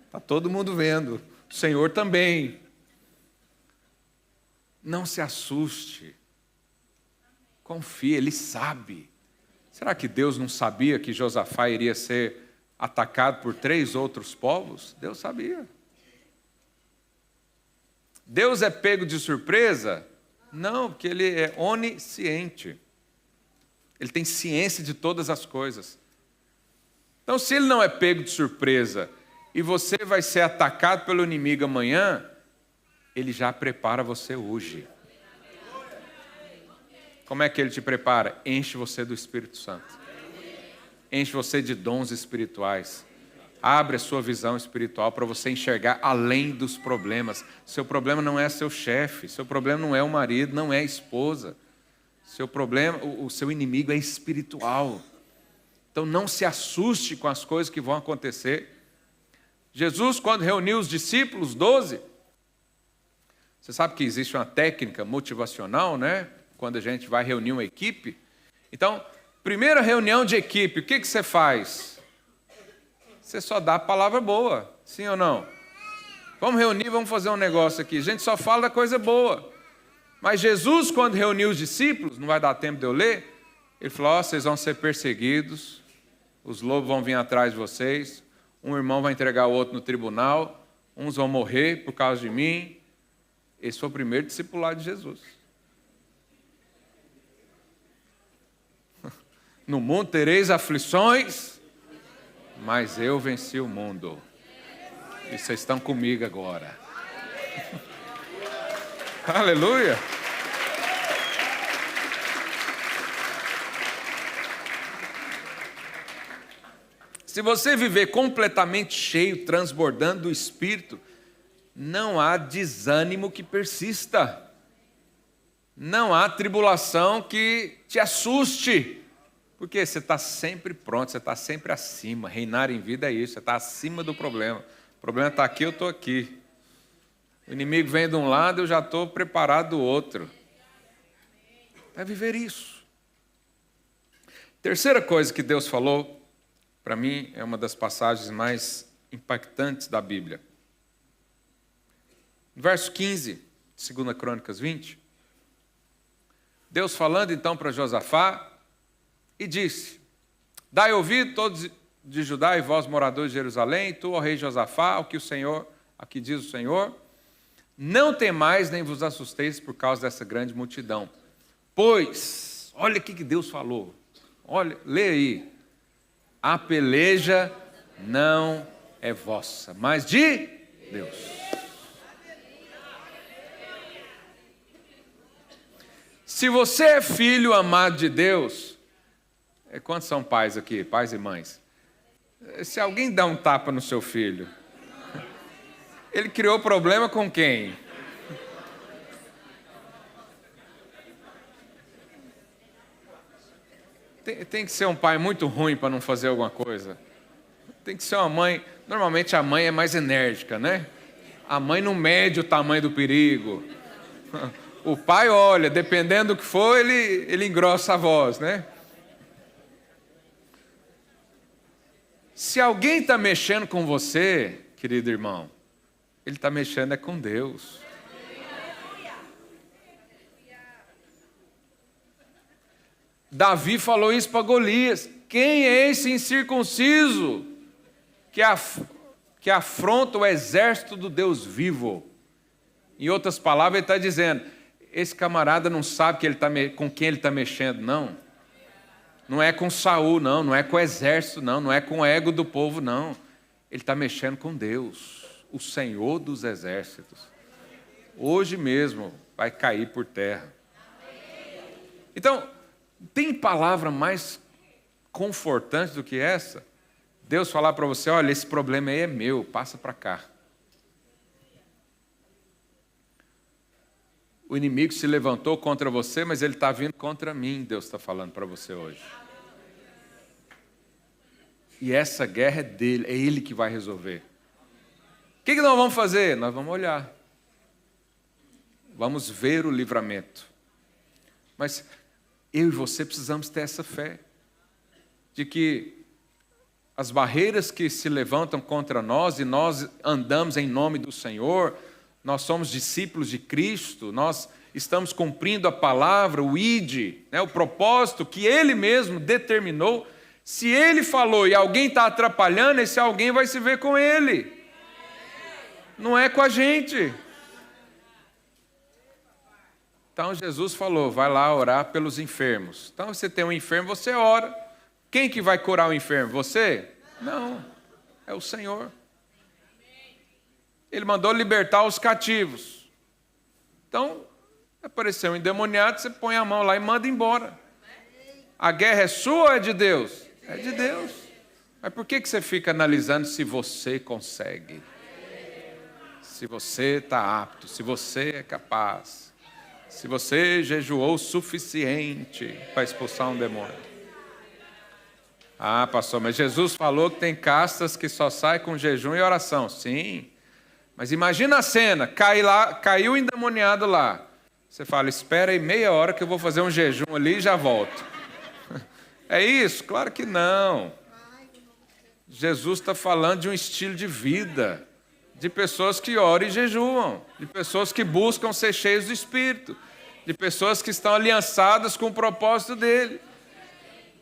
Speaker 1: Está todo mundo vendo. O Senhor também. Não se assuste. Confia, Ele sabe. Será que Deus não sabia que Josafá iria ser atacado por 3 outros povos? Deus sabia. Deus é pego de surpresa? Não, porque Ele é onisciente. Ele tem ciência de todas as coisas. Então, se Ele não é pego de surpresa e você vai ser atacado pelo inimigo amanhã, Ele já prepara você hoje. Como é que Ele te prepara? Enche você do Espírito Santo. Enche você de dons espirituais. Abre a sua visão espiritual para você enxergar além dos problemas. Seu problema não é seu chefe, seu problema não é o marido, não é a esposa. Seu problema, o seu inimigo é espiritual. Então não se assuste com as coisas que vão acontecer. Jesus, quando reuniu os discípulos, 12, você sabe que existe uma técnica motivacional, né? Quando a gente vai reunir uma equipe. Então, primeira reunião de equipe, o que você faz? Você só dá a palavra boa, sim ou não? Vamos reunir, vamos fazer um negócio aqui. A gente só fala da coisa boa. Mas Jesus, quando reuniu os discípulos, não vai dar tempo de eu ler, ele falou, vocês vão ser perseguidos, os lobos vão vir atrás de vocês, um irmão vai entregar o outro no tribunal, uns vão morrer por causa de mim. Esse foi o primeiro discipulado de Jesus. No mundo tereis aflições, mas eu venci o mundo. E vocês estão comigo agora. Aleluia! Se você viver completamente cheio, transbordando do Espírito, não há desânimo que persista. Não há tribulação que te assuste. Porque você está sempre pronto, você está sempre acima. Reinar em vida é isso, você está acima do problema. O problema está aqui, eu estou aqui. O inimigo vem de um lado, eu já estou preparado do outro. É viver isso. Terceira coisa que Deus falou, para mim, é uma das passagens mais impactantes da Bíblia. Verso 15, 2 Crônicas 20. Deus falando então para Josafá, e disse, dai ouvido todos de Judá e vós moradores de Jerusalém, e tu, ó rei Josafá, aqui diz o Senhor, não temais nem vos assusteis por causa dessa grande multidão. Pois, olha o que Deus falou, olha, lê aí, a peleja não é vossa, mas de Deus. Se você é filho amado de Deus, quantos são pais aqui, pais e mães? Se alguém dá um tapa no seu filho, ele criou problema com quem? Tem que ser um pai muito ruim para não fazer alguma coisa. Tem que ser uma mãe. Normalmente a mãe é mais enérgica, né? A mãe não mede o tamanho do perigo. O pai, olha, dependendo do que for, ele engrossa a voz, né? Se alguém está mexendo com você, querido irmão, ele está mexendo com Deus. Davi falou isso para Golias. Quem é esse incircunciso que afronta o exército do Deus vivo? Em outras palavras, ele está dizendo, esse camarada não sabe com quem ele está mexendo, não. Não é com Saul, não é com o exército, não é com o ego do povo, não. Ele está mexendo com Deus, o Senhor dos exércitos. Hoje mesmo vai cair por terra. Então, tem palavra mais confortante do que essa? Deus falar para você, olha, esse problema aí é meu, passa para cá. O inimigo se levantou contra você, mas ele está vindo contra mim, Deus está falando para você hoje. E essa guerra é dele, é ele que vai resolver. O que nós vamos fazer? Nós vamos olhar. Vamos ver o livramento. Mas eu e você precisamos ter essa fé. De que as barreiras que se levantam contra nós e nós andamos em nome do Senhor, nós somos discípulos de Cristo, nós estamos cumprindo a palavra, o ide, o propósito que Ele mesmo determinou. Se Ele falou e alguém está atrapalhando, esse alguém vai se ver com Ele. Não é com a gente. Então Jesus falou, vai lá orar pelos enfermos. Então você tem um enfermo, você ora. Quem que vai curar o enfermo? Você? Não, é o Senhor. Ele mandou libertar os cativos. Então, apareceu um endemoniado, você põe a mão lá e manda embora. A guerra é sua ou é de Deus? É de Deus. Mas por que você fica analisando se você consegue? Se você está apto, se você é capaz, se você jejuou o suficiente para expulsar um demônio. Ah, pastor, mas Jesus falou que tem castas que só saem com jejum e oração. Sim. Mas imagina a cena, caiu o endemoniado lá. Você fala, espera aí meia hora que eu vou fazer um jejum ali e já volto. É isso? Claro que não. Jesus está falando de um estilo de vida, de pessoas que oram e jejuam, de pessoas que buscam ser cheios do Espírito. de pessoas que estão aliançadas com o propósito dele.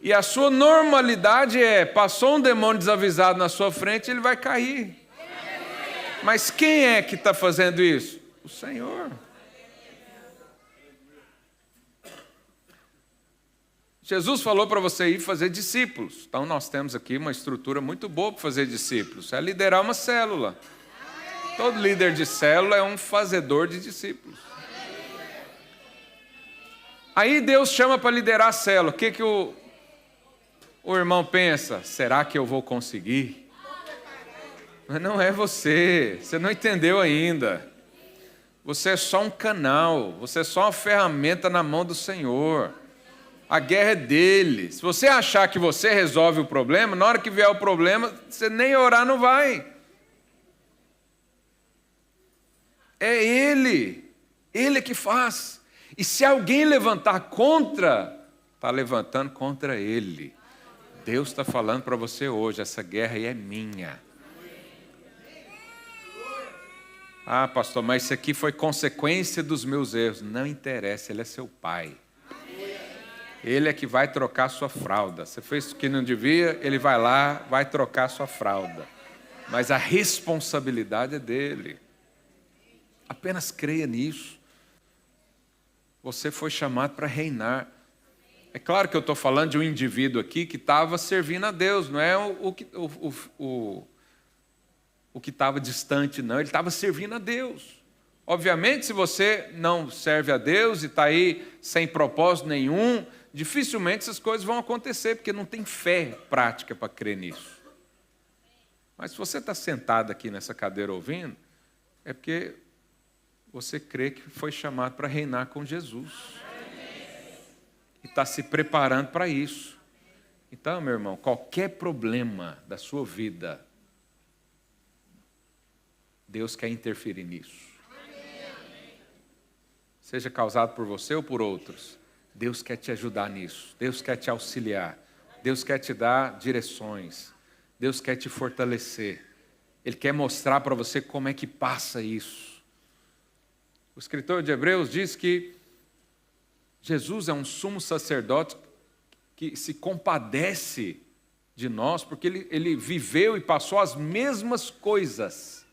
Speaker 1: E a sua normalidade passou um demônio desavisado na sua frente, ele vai cair. Mas quem é que está fazendo isso? O Senhor. Jesus falou para você ir fazer discípulos. Então nós temos aqui uma estrutura muito boa para fazer discípulos. É liderar uma célula. Todo líder de célula é um fazedor de discípulos. Aí Deus chama para liderar a célula. O que o irmão pensa? Será que eu vou conseguir? Mas não é você. Você não entendeu ainda. Você é só um canal. Você é só uma ferramenta na mão do Senhor. A guerra é dele. Se você achar que você resolve o problema, na hora que vier o problema, você nem orar não vai. É ele. Ele que faz. E se alguém levantar contra, está levantando contra ele. Deus está falando para você hoje, essa guerra aí é minha. Ah, pastor, mas isso aqui foi consequência dos meus erros. Não interessa, ele é seu pai. Ele é que vai trocar sua fralda. Você fez o que não devia, ele vai lá, vai trocar sua fralda. Mas a responsabilidade é dele. Apenas creia nisso. Você foi chamado para reinar. É claro que eu estou falando de um indivíduo aqui que estava servindo a Deus, não é o que estava distante, não. Ele estava servindo a Deus. Obviamente, se você não serve a Deus e está aí sem propósito nenhum, dificilmente essas coisas vão acontecer, porque não tem fé prática para crer nisso. Mas se você está sentado aqui nessa cadeira ouvindo, é porque você crê que foi chamado para reinar com Jesus. E está se preparando para isso. Então, meu irmão, qualquer problema da sua vida, Deus quer interferir nisso. Seja causado por você ou por outros, Deus quer te ajudar nisso. Deus quer te auxiliar. Deus quer te dar direções. Deus quer te fortalecer. Ele quer mostrar para você como é que passa isso. O escritor de Hebreus diz que Jesus é um sumo sacerdote que se compadece de nós, porque ele viveu e passou as mesmas coisas.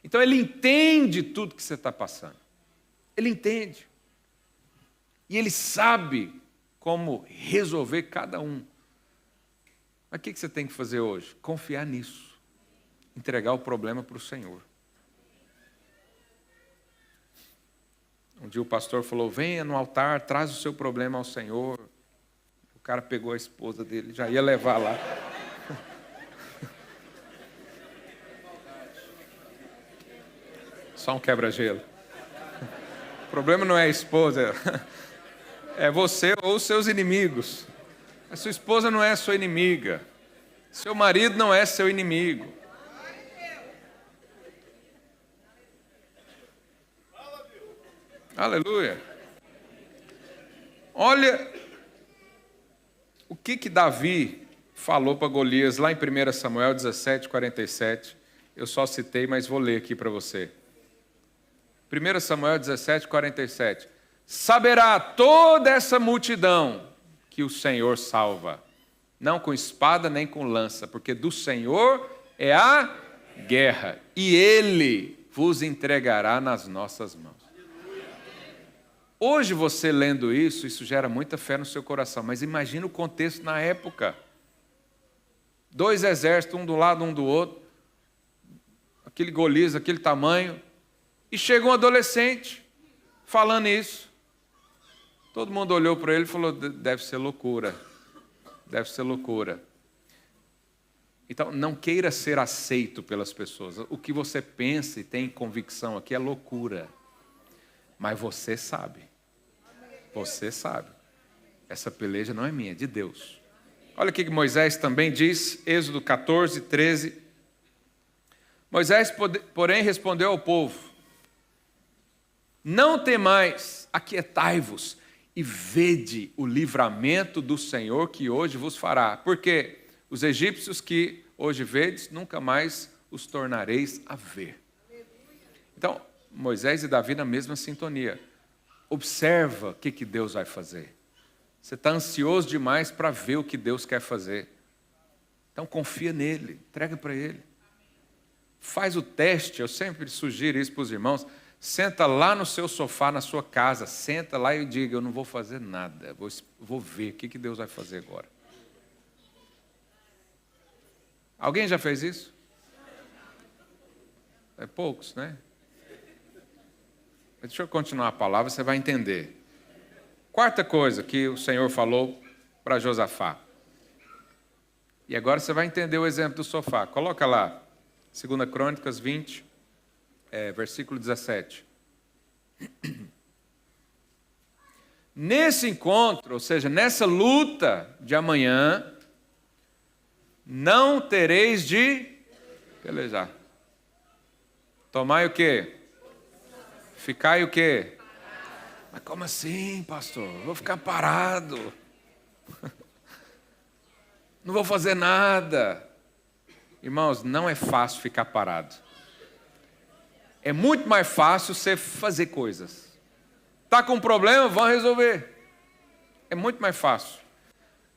Speaker 1: Então ele entende tudo que você está passando. Ele entende. E ele sabe como resolver cada um. Mas o que você tem que fazer hoje? Confiar nisso. Entregar o problema para o Senhor. Um dia o pastor falou, venha no altar, traz o seu problema ao Senhor. O cara pegou a esposa dele, já ia levar lá. Só um quebra-gelo. O problema não é a esposa, é você ou os seus inimigos. A sua esposa não é sua inimiga. Seu marido não é seu inimigo. Aleluia. Olha o que Davi falou para Golias lá em 1 Samuel 17, 47. Eu só citei, mas vou ler aqui para você. 1 Samuel 17, 47. Saberá toda essa multidão que o Senhor salva, não com espada nem com lança, porque do Senhor é a guerra, e Ele vos entregará nas nossas mãos. Hoje você lendo isso gera muita fé no seu coração, mas imagina o contexto na época. 2 exércitos, um do lado, um do outro, aquele Golias, aquele tamanho, e chega um adolescente falando isso. Todo mundo olhou para ele e falou, deve ser loucura, deve ser loucura. Então, não queira ser aceito pelas pessoas. O que você pensa e tem convicção aqui é loucura. Mas você sabe. Você sabe. Essa peleja não é minha, é de Deus. Olha o que Moisés também diz, Êxodo 14, 13. Moisés, porém, respondeu ao povo, não temais, aquietai-vos e vede o livramento do Senhor que hoje vos fará. Porque os egípcios que hoje vedes, nunca mais os tornareis a ver. Então, Moisés e Davi na mesma sintonia. observa o que Deus vai fazer. Você está ansioso demais para ver o que Deus quer fazer. Então confia nele, entrega para ele. Faz o teste, eu sempre sugiro isso para os irmãos. Senta lá no seu sofá, na sua casa, senta lá e diga, eu não vou fazer nada, vou ver o que Deus vai fazer agora. Alguém já fez isso? É poucos, né? Deixa eu continuar a palavra, você vai entender. Quarta coisa que o Senhor falou para Josafá. E agora você vai entender o exemplo do sofá. Coloca lá, 2 Crônicas 20, versículo 17. Nesse encontro, ou seja, nessa luta de amanhã, não tereis de pelejar. Tomai o quê? Ficai o quê? Mas como assim, pastor? Eu vou ficar parado. Não vou fazer nada. Irmãos, não é fácil ficar parado. É muito mais fácil você fazer coisas. Está com um problema? Vão resolver. É muito mais fácil.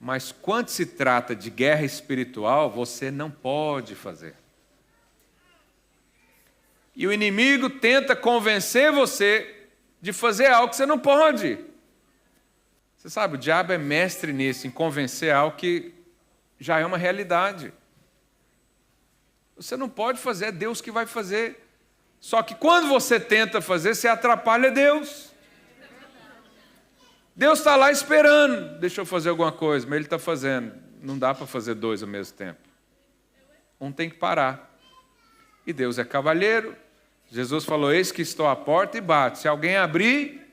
Speaker 1: Mas quando se trata de guerra espiritual, você não pode fazer. E o inimigo tenta convencer você de fazer algo que você não pode. Você sabe, o diabo é mestre nisso, em convencer algo que já é uma realidade. Você não pode fazer, é Deus que vai fazer. Só que quando você tenta fazer, você atrapalha Deus. Deus está lá esperando, deixa eu fazer alguma coisa, mas Ele está fazendo. Não dá para fazer dois ao mesmo tempo. Um tem que parar. E Deus é cavalheiro. Jesus falou, eis que estou à porta e bate. Se alguém abrir,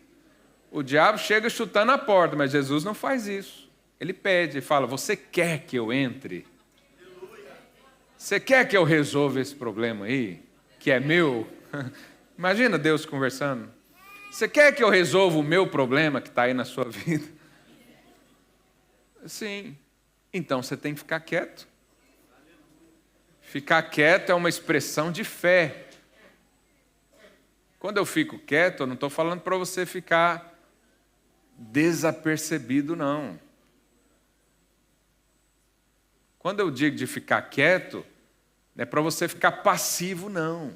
Speaker 1: o diabo chega chutando a porta, mas Jesus não faz isso. Ele pede e fala, você quer que eu entre? Você quer que eu resolva esse problema aí, que é meu? Imagina Deus conversando. Você quer que eu resolva o meu problema que está aí na sua vida? Sim. Então você tem que ficar quieto. Ficar quieto é uma expressão de fé. Quando eu fico quieto, eu não estou falando para você ficar desapercebido, não. Quando eu digo de ficar quieto, não é para você ficar passivo, não.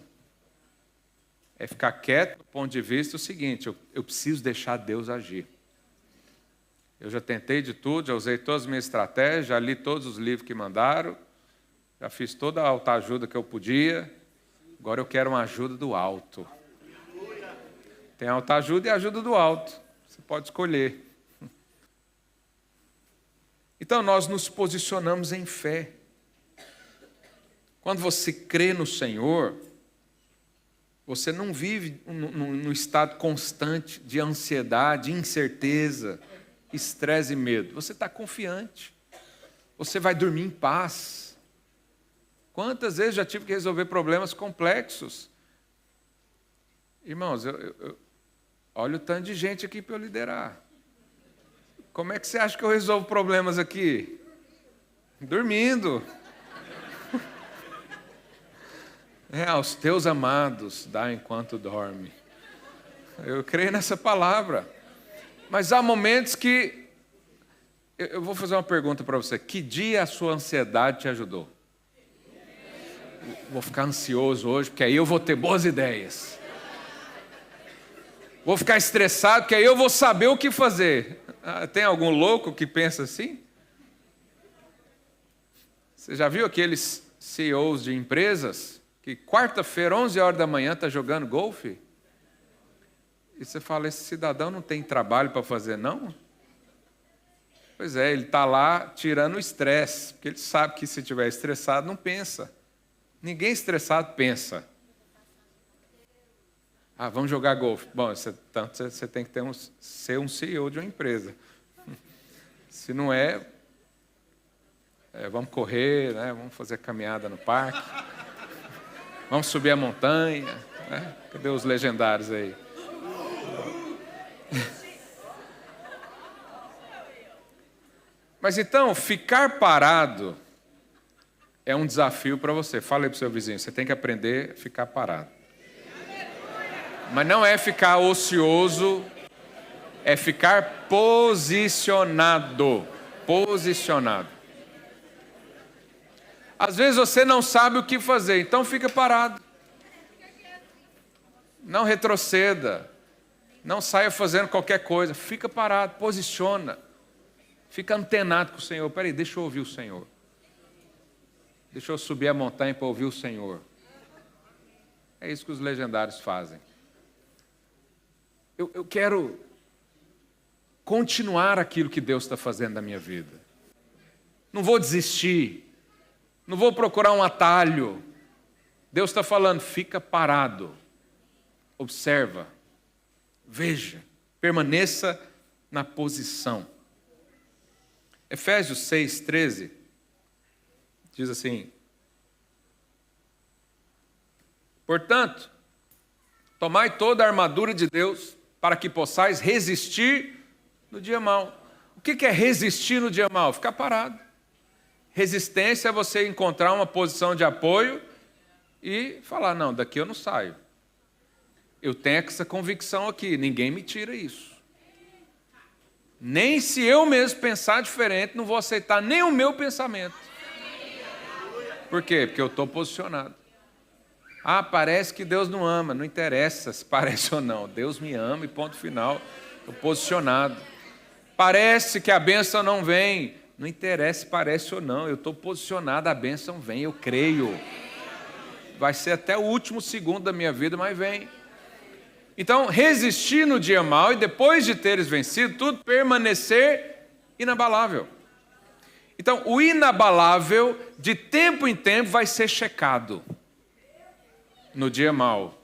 Speaker 1: É ficar quieto do ponto de vista o seguinte, eu preciso deixar Deus agir. Eu já tentei de tudo, já usei todas as minhas estratégias, já li todos os livros que mandaram, já fiz toda a autoajuda que eu podia, agora eu quero uma ajuda do alto. Tem autoajuda e ajuda do alto, você pode escolher. Então nós nos posicionamos em fé. Quando você crê no Senhor, você não vive num estado constante de ansiedade, incerteza, estresse e medo. Você está confiante. Você vai dormir em paz. Quantas vezes já tive que resolver problemas complexos? Irmãos, olha o tanto de gente aqui para eu liderar. Como é que você acha que eu resolvo problemas aqui? Dormindo. Aos teus amados dá enquanto dorme. Eu creio nessa palavra. Mas há momentos que... Eu vou fazer uma pergunta para você. Que dia a sua ansiedade te ajudou? Vou ficar ansioso hoje, porque aí eu vou ter boas ideias. Vou ficar estressado, porque aí eu vou saber o que fazer. Tem algum louco que pensa assim? Você já viu aqueles CEOs de empresas que quarta-feira, 11 horas da manhã, está jogando golfe? E você fala, esse cidadão não tem trabalho para fazer, não? Pois é, ele está lá tirando o estresse, porque ele sabe que se estiver estressado, não pensa. Ninguém estressado pensa. Vamos jogar golfe. Bom, tanto você tem que ser um CEO de uma empresa. Se não vamos correr, né? Vamos fazer caminhada no parque. Vamos subir a montanha. Né? Cadê os legendários aí? Mas então, ficar parado é um desafio para você. Fala aí para o seu vizinho, você tem que aprender a ficar parado. Mas não é ficar ocioso, É ficar posicionado. Posicionado. Às vezes você não sabe o que fazer, então fica parado. Não retroceda. Não saia fazendo qualquer coisa. Fica parado, posiciona. Fica antenado com o Senhor. Peraí, deixa eu ouvir o Senhor. Deixa eu subir a montanha para ouvir o Senhor. É isso que os legendários fazem. Eu quero continuar aquilo que Deus está fazendo na minha vida. Não vou desistir. Não vou procurar um atalho. Deus está falando, fica parado. Observa. Veja. Permaneça na posição. Efésios 6:13 diz assim: portanto, tomai toda a armadura de Deus para que possais resistir no dia mau. O que é resistir no dia mau? Ficar parado. Resistência é você encontrar uma posição de apoio e falar, não, daqui eu não saio. Eu tenho essa convicção aqui, ninguém me tira isso. Nem se eu mesmo pensar diferente, não vou aceitar nem o meu pensamento. Por quê? Porque eu estou posicionado. Ah, parece que Deus não ama. Não interessa se parece ou não. Deus me ama e ponto final. Estou posicionado. Parece que a bênção não vem. Não interessa se parece ou não. Eu estou posicionado, a bênção vem, eu creio. Vai ser até o último segundo da minha vida, mas vem. Então, resistir no dia mau e depois de teres vencido, tudo permanecer inabalável. Então, o inabalável, de tempo em tempo, vai ser checado. No dia mau,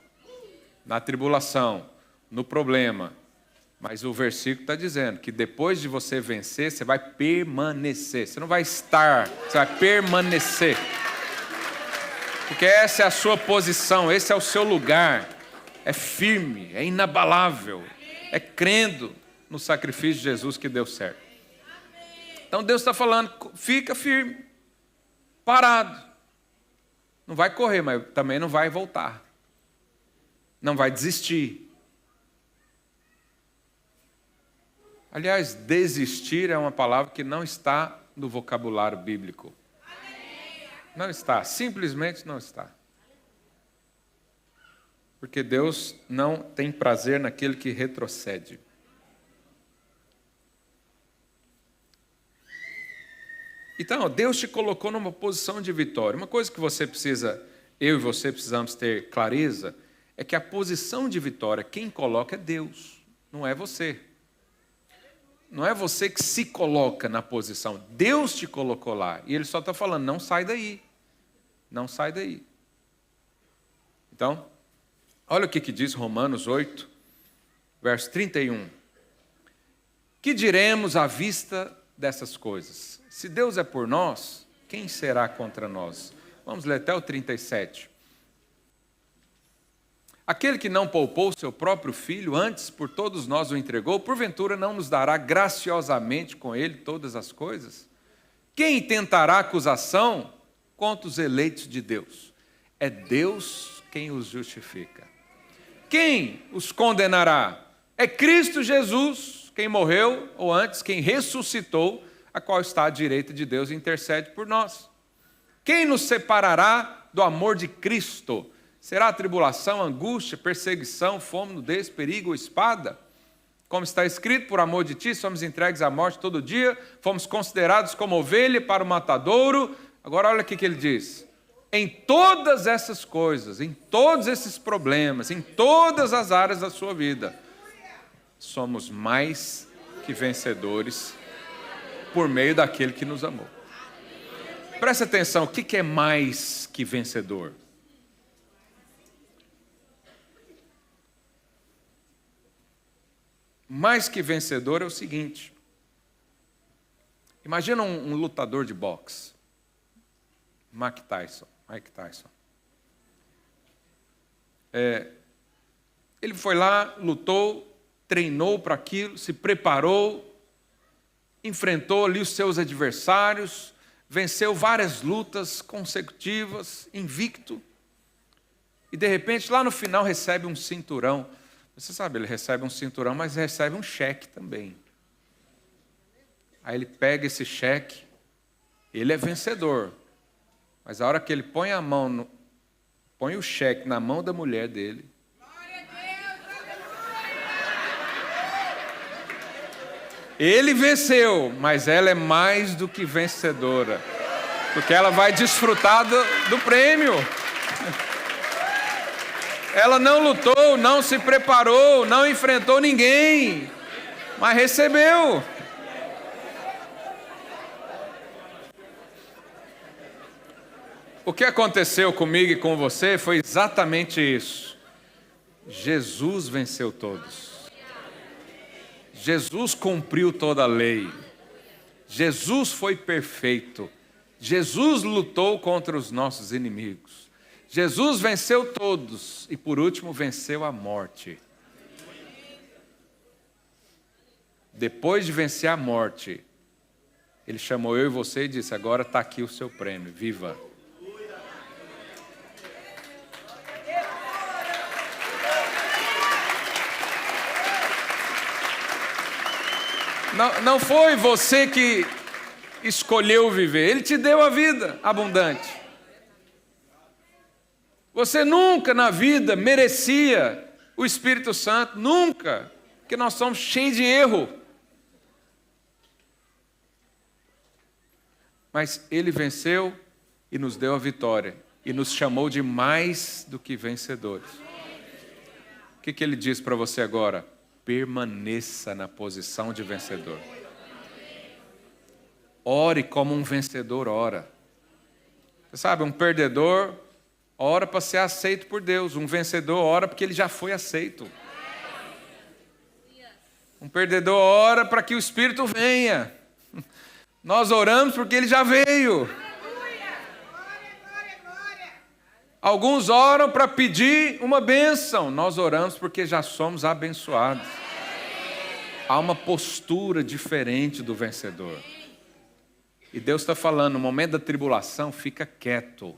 Speaker 1: na tribulação, no problema. Mas o versículo está dizendo que depois de você vencer, você vai permanecer. Você não vai estar, você vai permanecer. Porque essa é a sua posição, esse é o seu lugar. É firme, é inabalável. É crendo no sacrifício de Jesus que deu certo. Então Deus está falando, fica firme, parado. Não vai correr, mas também não vai voltar. Não vai desistir. Aliás, desistir é uma palavra que não está no vocabulário bíblico. Não está, simplesmente não está. Porque Deus não tem prazer naquele que retrocede. Então, Deus te colocou numa posição de vitória. Uma coisa que você precisa, eu e você precisamos ter clareza, é que a posição de vitória, quem coloca é Deus, não é você. Não é você que se coloca na posição. Deus te colocou lá. E Ele só está falando, não sai daí. Não sai daí. Então, olha o que diz Romanos 8, verso 31. Que diremos à vista dessas coisas? Se Deus é por nós, quem será contra nós? Vamos ler até o 37. Aquele que não poupou seu próprio filho, antes por todos nós o entregou, porventura não nos dará graciosamente com ele todas as coisas? Quem tentará acusação contra os eleitos de Deus? É Deus quem os justifica. Quem os condenará? É Cristo Jesus, quem morreu, ou antes, quem ressuscitou, a qual está à direita de Deus e intercede por nós. Quem nos separará do amor de Cristo? Será a tribulação, angústia, perseguição, fome, nudez, perigo ou espada? Como está escrito, por amor de ti, somos entregues à morte todo dia, fomos considerados como ovelha para o matadouro. Agora olha o que ele diz. Em todas essas coisas, em todos esses problemas, em todas as áreas da sua vida, somos mais que vencedores por meio daquele que nos amou. Presta atenção, o que é mais que vencedor? Mais que vencedor é o seguinte. Imagina um lutador de boxe. Mike Tyson. Ele foi lá, lutou, treinou para aquilo, se preparou, enfrentou ali os seus adversários, venceu várias lutas consecutivas, invicto, e de repente lá no final recebe um cinturão. Você sabe, ele recebe um cinturão, mas recebe um cheque também. Aí ele pega esse cheque, ele é vencedor. Mas a hora que ele põe a mão, põe o cheque na mão da mulher dele, ele venceu, mas ela é mais do que vencedora. Porque ela vai desfrutar do prêmio. Ela não lutou, não se preparou, não enfrentou ninguém, mas recebeu. O que aconteceu comigo e com você foi exatamente isso. Jesus venceu todos. Jesus cumpriu toda a lei. Jesus foi perfeito. Jesus lutou contra os nossos inimigos. Jesus venceu todos e, por último, venceu a morte. Depois de vencer a morte, ele chamou eu e você e disse: agora está aqui o seu prêmio, viva. Não foi você que escolheu viver, ele te deu a vida abundante. Você nunca na vida merecia o Espírito Santo, nunca, porque nós somos cheios de erro. Mas ele venceu e nos deu a vitória, e nos chamou de mais do que vencedores. O que ele diz para você agora? Permaneça na posição de vencedor. Ore como um vencedor ora. Você sabe, um perdedor ora para ser aceito por Deus. Um vencedor ora porque ele já foi aceito. Um perdedor ora para que o Espírito venha. Nós oramos porque ele já veio. Alguns oram para pedir uma bênção. Nós oramos porque já somos abençoados. Há uma postura diferente do vencedor. E Deus está falando, no momento da tribulação, fica quieto.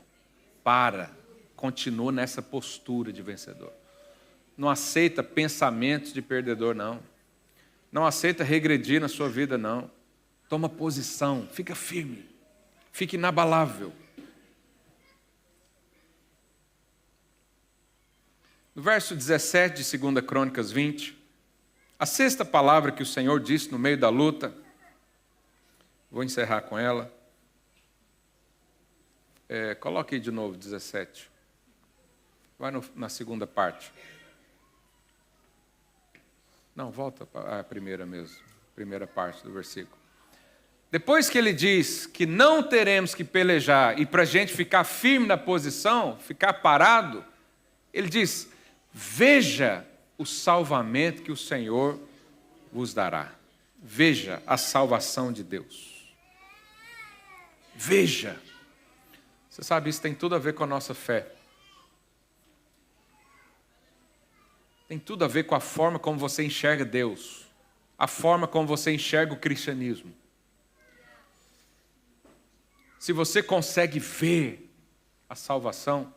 Speaker 1: Continua nessa postura de vencedor. Não aceita pensamentos de perdedor, não. Não aceita regredir na sua vida, não. Toma posição, fica firme. Fique inabalável. No verso 17 de 2 Crônicas 20, a sexta palavra que o Senhor disse no meio da luta, vou encerrar com ela. Coloque aí de novo, 17. Vai na segunda parte. Não, volta para a primeira mesmo. Primeira parte do versículo. Depois que ele diz que não teremos que pelejar e para a gente ficar firme na posição, ficar parado, ele diz: veja o salvamento que o Senhor vos dará. Veja a salvação de Deus. Veja. Você sabe, isso tem tudo a ver com a nossa fé. Tem tudo a ver com a forma como você enxerga Deus. A forma como você enxerga o cristianismo. Se você consegue ver a salvação,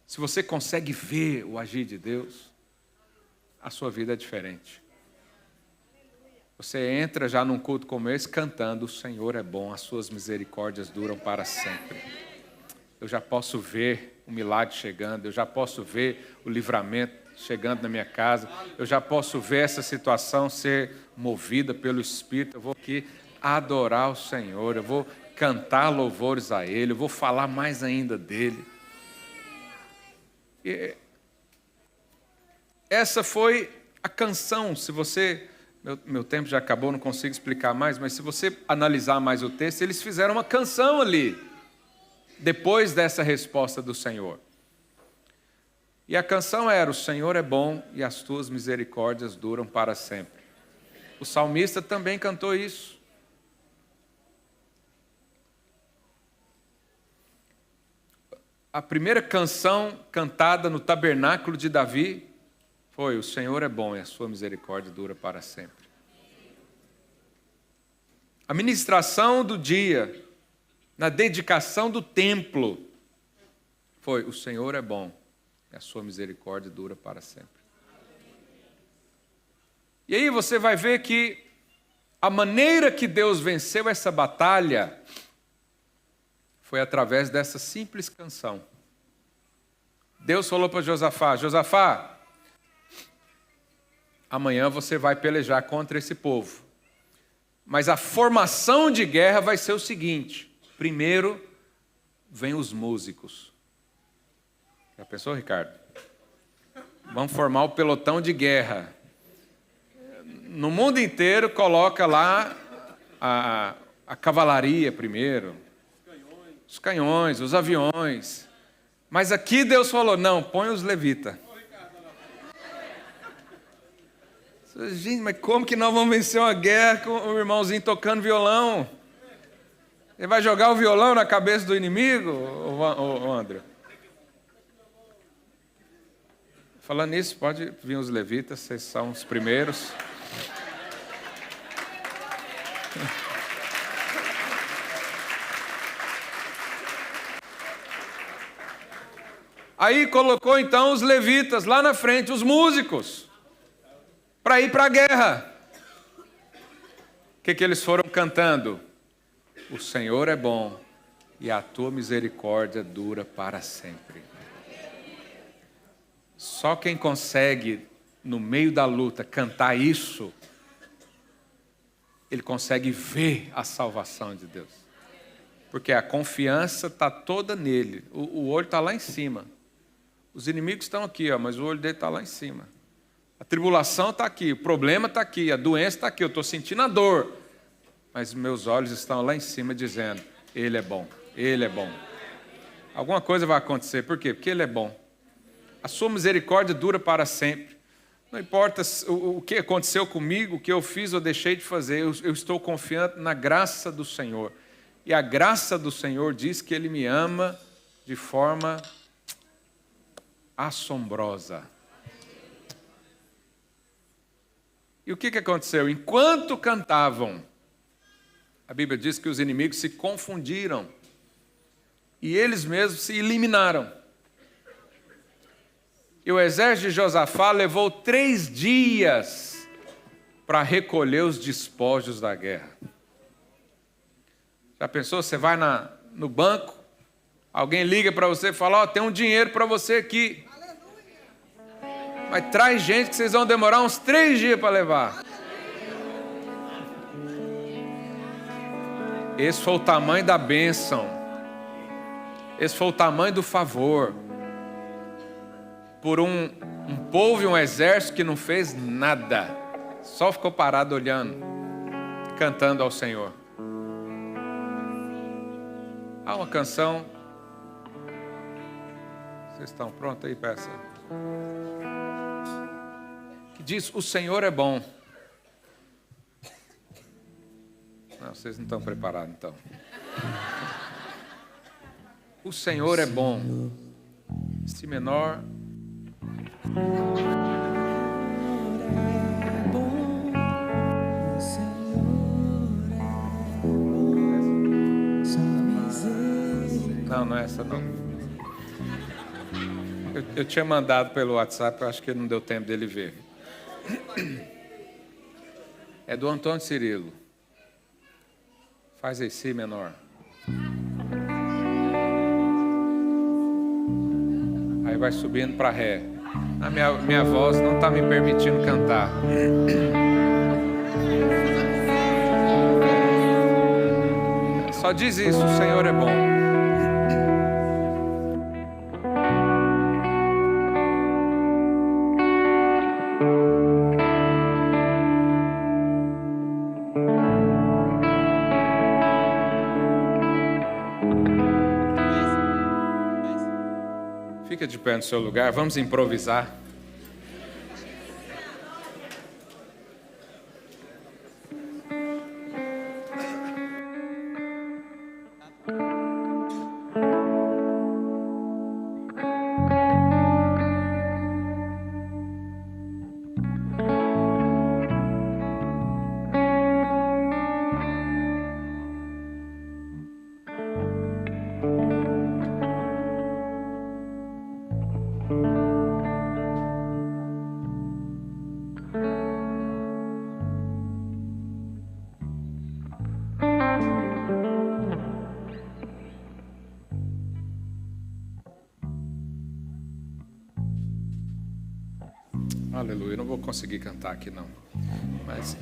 Speaker 1: se você consegue ver o agir de Deus, a sua vida é diferente. Você entra já num culto como esse cantando: o Senhor é bom, as suas misericórdias duram para sempre. Eu já posso ver o milagre chegando, eu já posso ver o livramento chegando na minha casa, eu já posso ver essa situação ser movida pelo Espírito. Eu vou aqui adorar o Senhor, eu vou cantar louvores a Ele, eu vou falar mais ainda dEle. E essa foi a canção. Se você, meu tempo já acabou, não consigo explicar mais, mas se você analisar mais o texto, eles fizeram uma canção ali, depois dessa resposta do Senhor. E a canção era: o Senhor é bom e as tuas misericórdias duram para sempre. O salmista também cantou isso. A primeira canção cantada no tabernáculo de Davi foi: o Senhor é bom e a sua misericórdia dura para sempre. A ministração do dia, na dedicação do templo, foi: o Senhor é bom e a sua misericórdia dura para sempre. E aí você vai ver que a maneira que Deus venceu essa batalha foi através dessa simples canção. Deus falou para Josafá: Josafá, amanhã você vai pelejar contra esse povo. Mas a formação de guerra vai ser o seguinte: primeiro vem os músicos. Já pensou, Ricardo? Vamos formar o pelotão de guerra. No mundo inteiro coloca lá a cavalaria primeiro, os canhões, os aviões. Mas aqui Deus falou: não, põe os levitas. Gente, mas como que nós vamos vencer uma guerra com o irmãozinho tocando violão? Ele vai jogar o violão na cabeça do inimigo, ô André? Falando nisso, pode vir os levitas, vocês são os primeiros. Aí colocou então os levitas lá na frente, os músicos, para ir para a guerra. O que eles foram cantando? O Senhor é bom e a tua misericórdia dura para sempre. Só quem consegue, no meio da luta, cantar isso, ele consegue ver a salvação de Deus. Porque a confiança está toda nele. O olho está lá em cima. Os inimigos estão aqui, ó, mas o olho dele está lá em cima. A tribulação está aqui, o problema está aqui, a doença está aqui, eu estou sentindo a dor. Mas meus olhos estão lá em cima dizendo: Ele é bom, Ele é bom. Alguma coisa vai acontecer, por quê? Porque Ele é bom. A sua misericórdia dura para sempre. Não importa o que aconteceu comigo, o que eu fiz ou deixei de fazer, eu estou confiando na graça do Senhor. E a graça do Senhor diz que Ele me ama de forma assombrosa. E o que aconteceu? Enquanto cantavam, a Bíblia diz que os inimigos se confundiram e eles mesmos se eliminaram. E o exército de Josafá levou 3 dias para recolher os despojos da guerra. Já pensou? Você vai no banco, alguém liga para você e fala: ó, tem um dinheiro para você aqui. Mas traz gente que vocês vão demorar uns 3 dias para levar. Esse foi o tamanho da bênção. Esse foi o tamanho do favor. Por um povo e um exército que não fez nada. Só ficou parado olhando, cantando ao Senhor. Há uma canção. Vocês estão prontos aí, peça? Que diz: o Senhor é bom. Não, vocês não estão preparados então. O Senhor é bom. Si menor. Não é essa não. Eu tinha mandado pelo WhatsApp, eu acho que não deu tempo dele ver. É do Antônio Cirilo. Faz aí, Si menor. Aí vai subindo para Ré. A minha voz não está me permitindo cantar. Só diz isso: o Senhor é bom. Fica de pé no seu lugar, vamos improvisar. Aleluia. Eu não vou conseguir cantar aqui não. Mas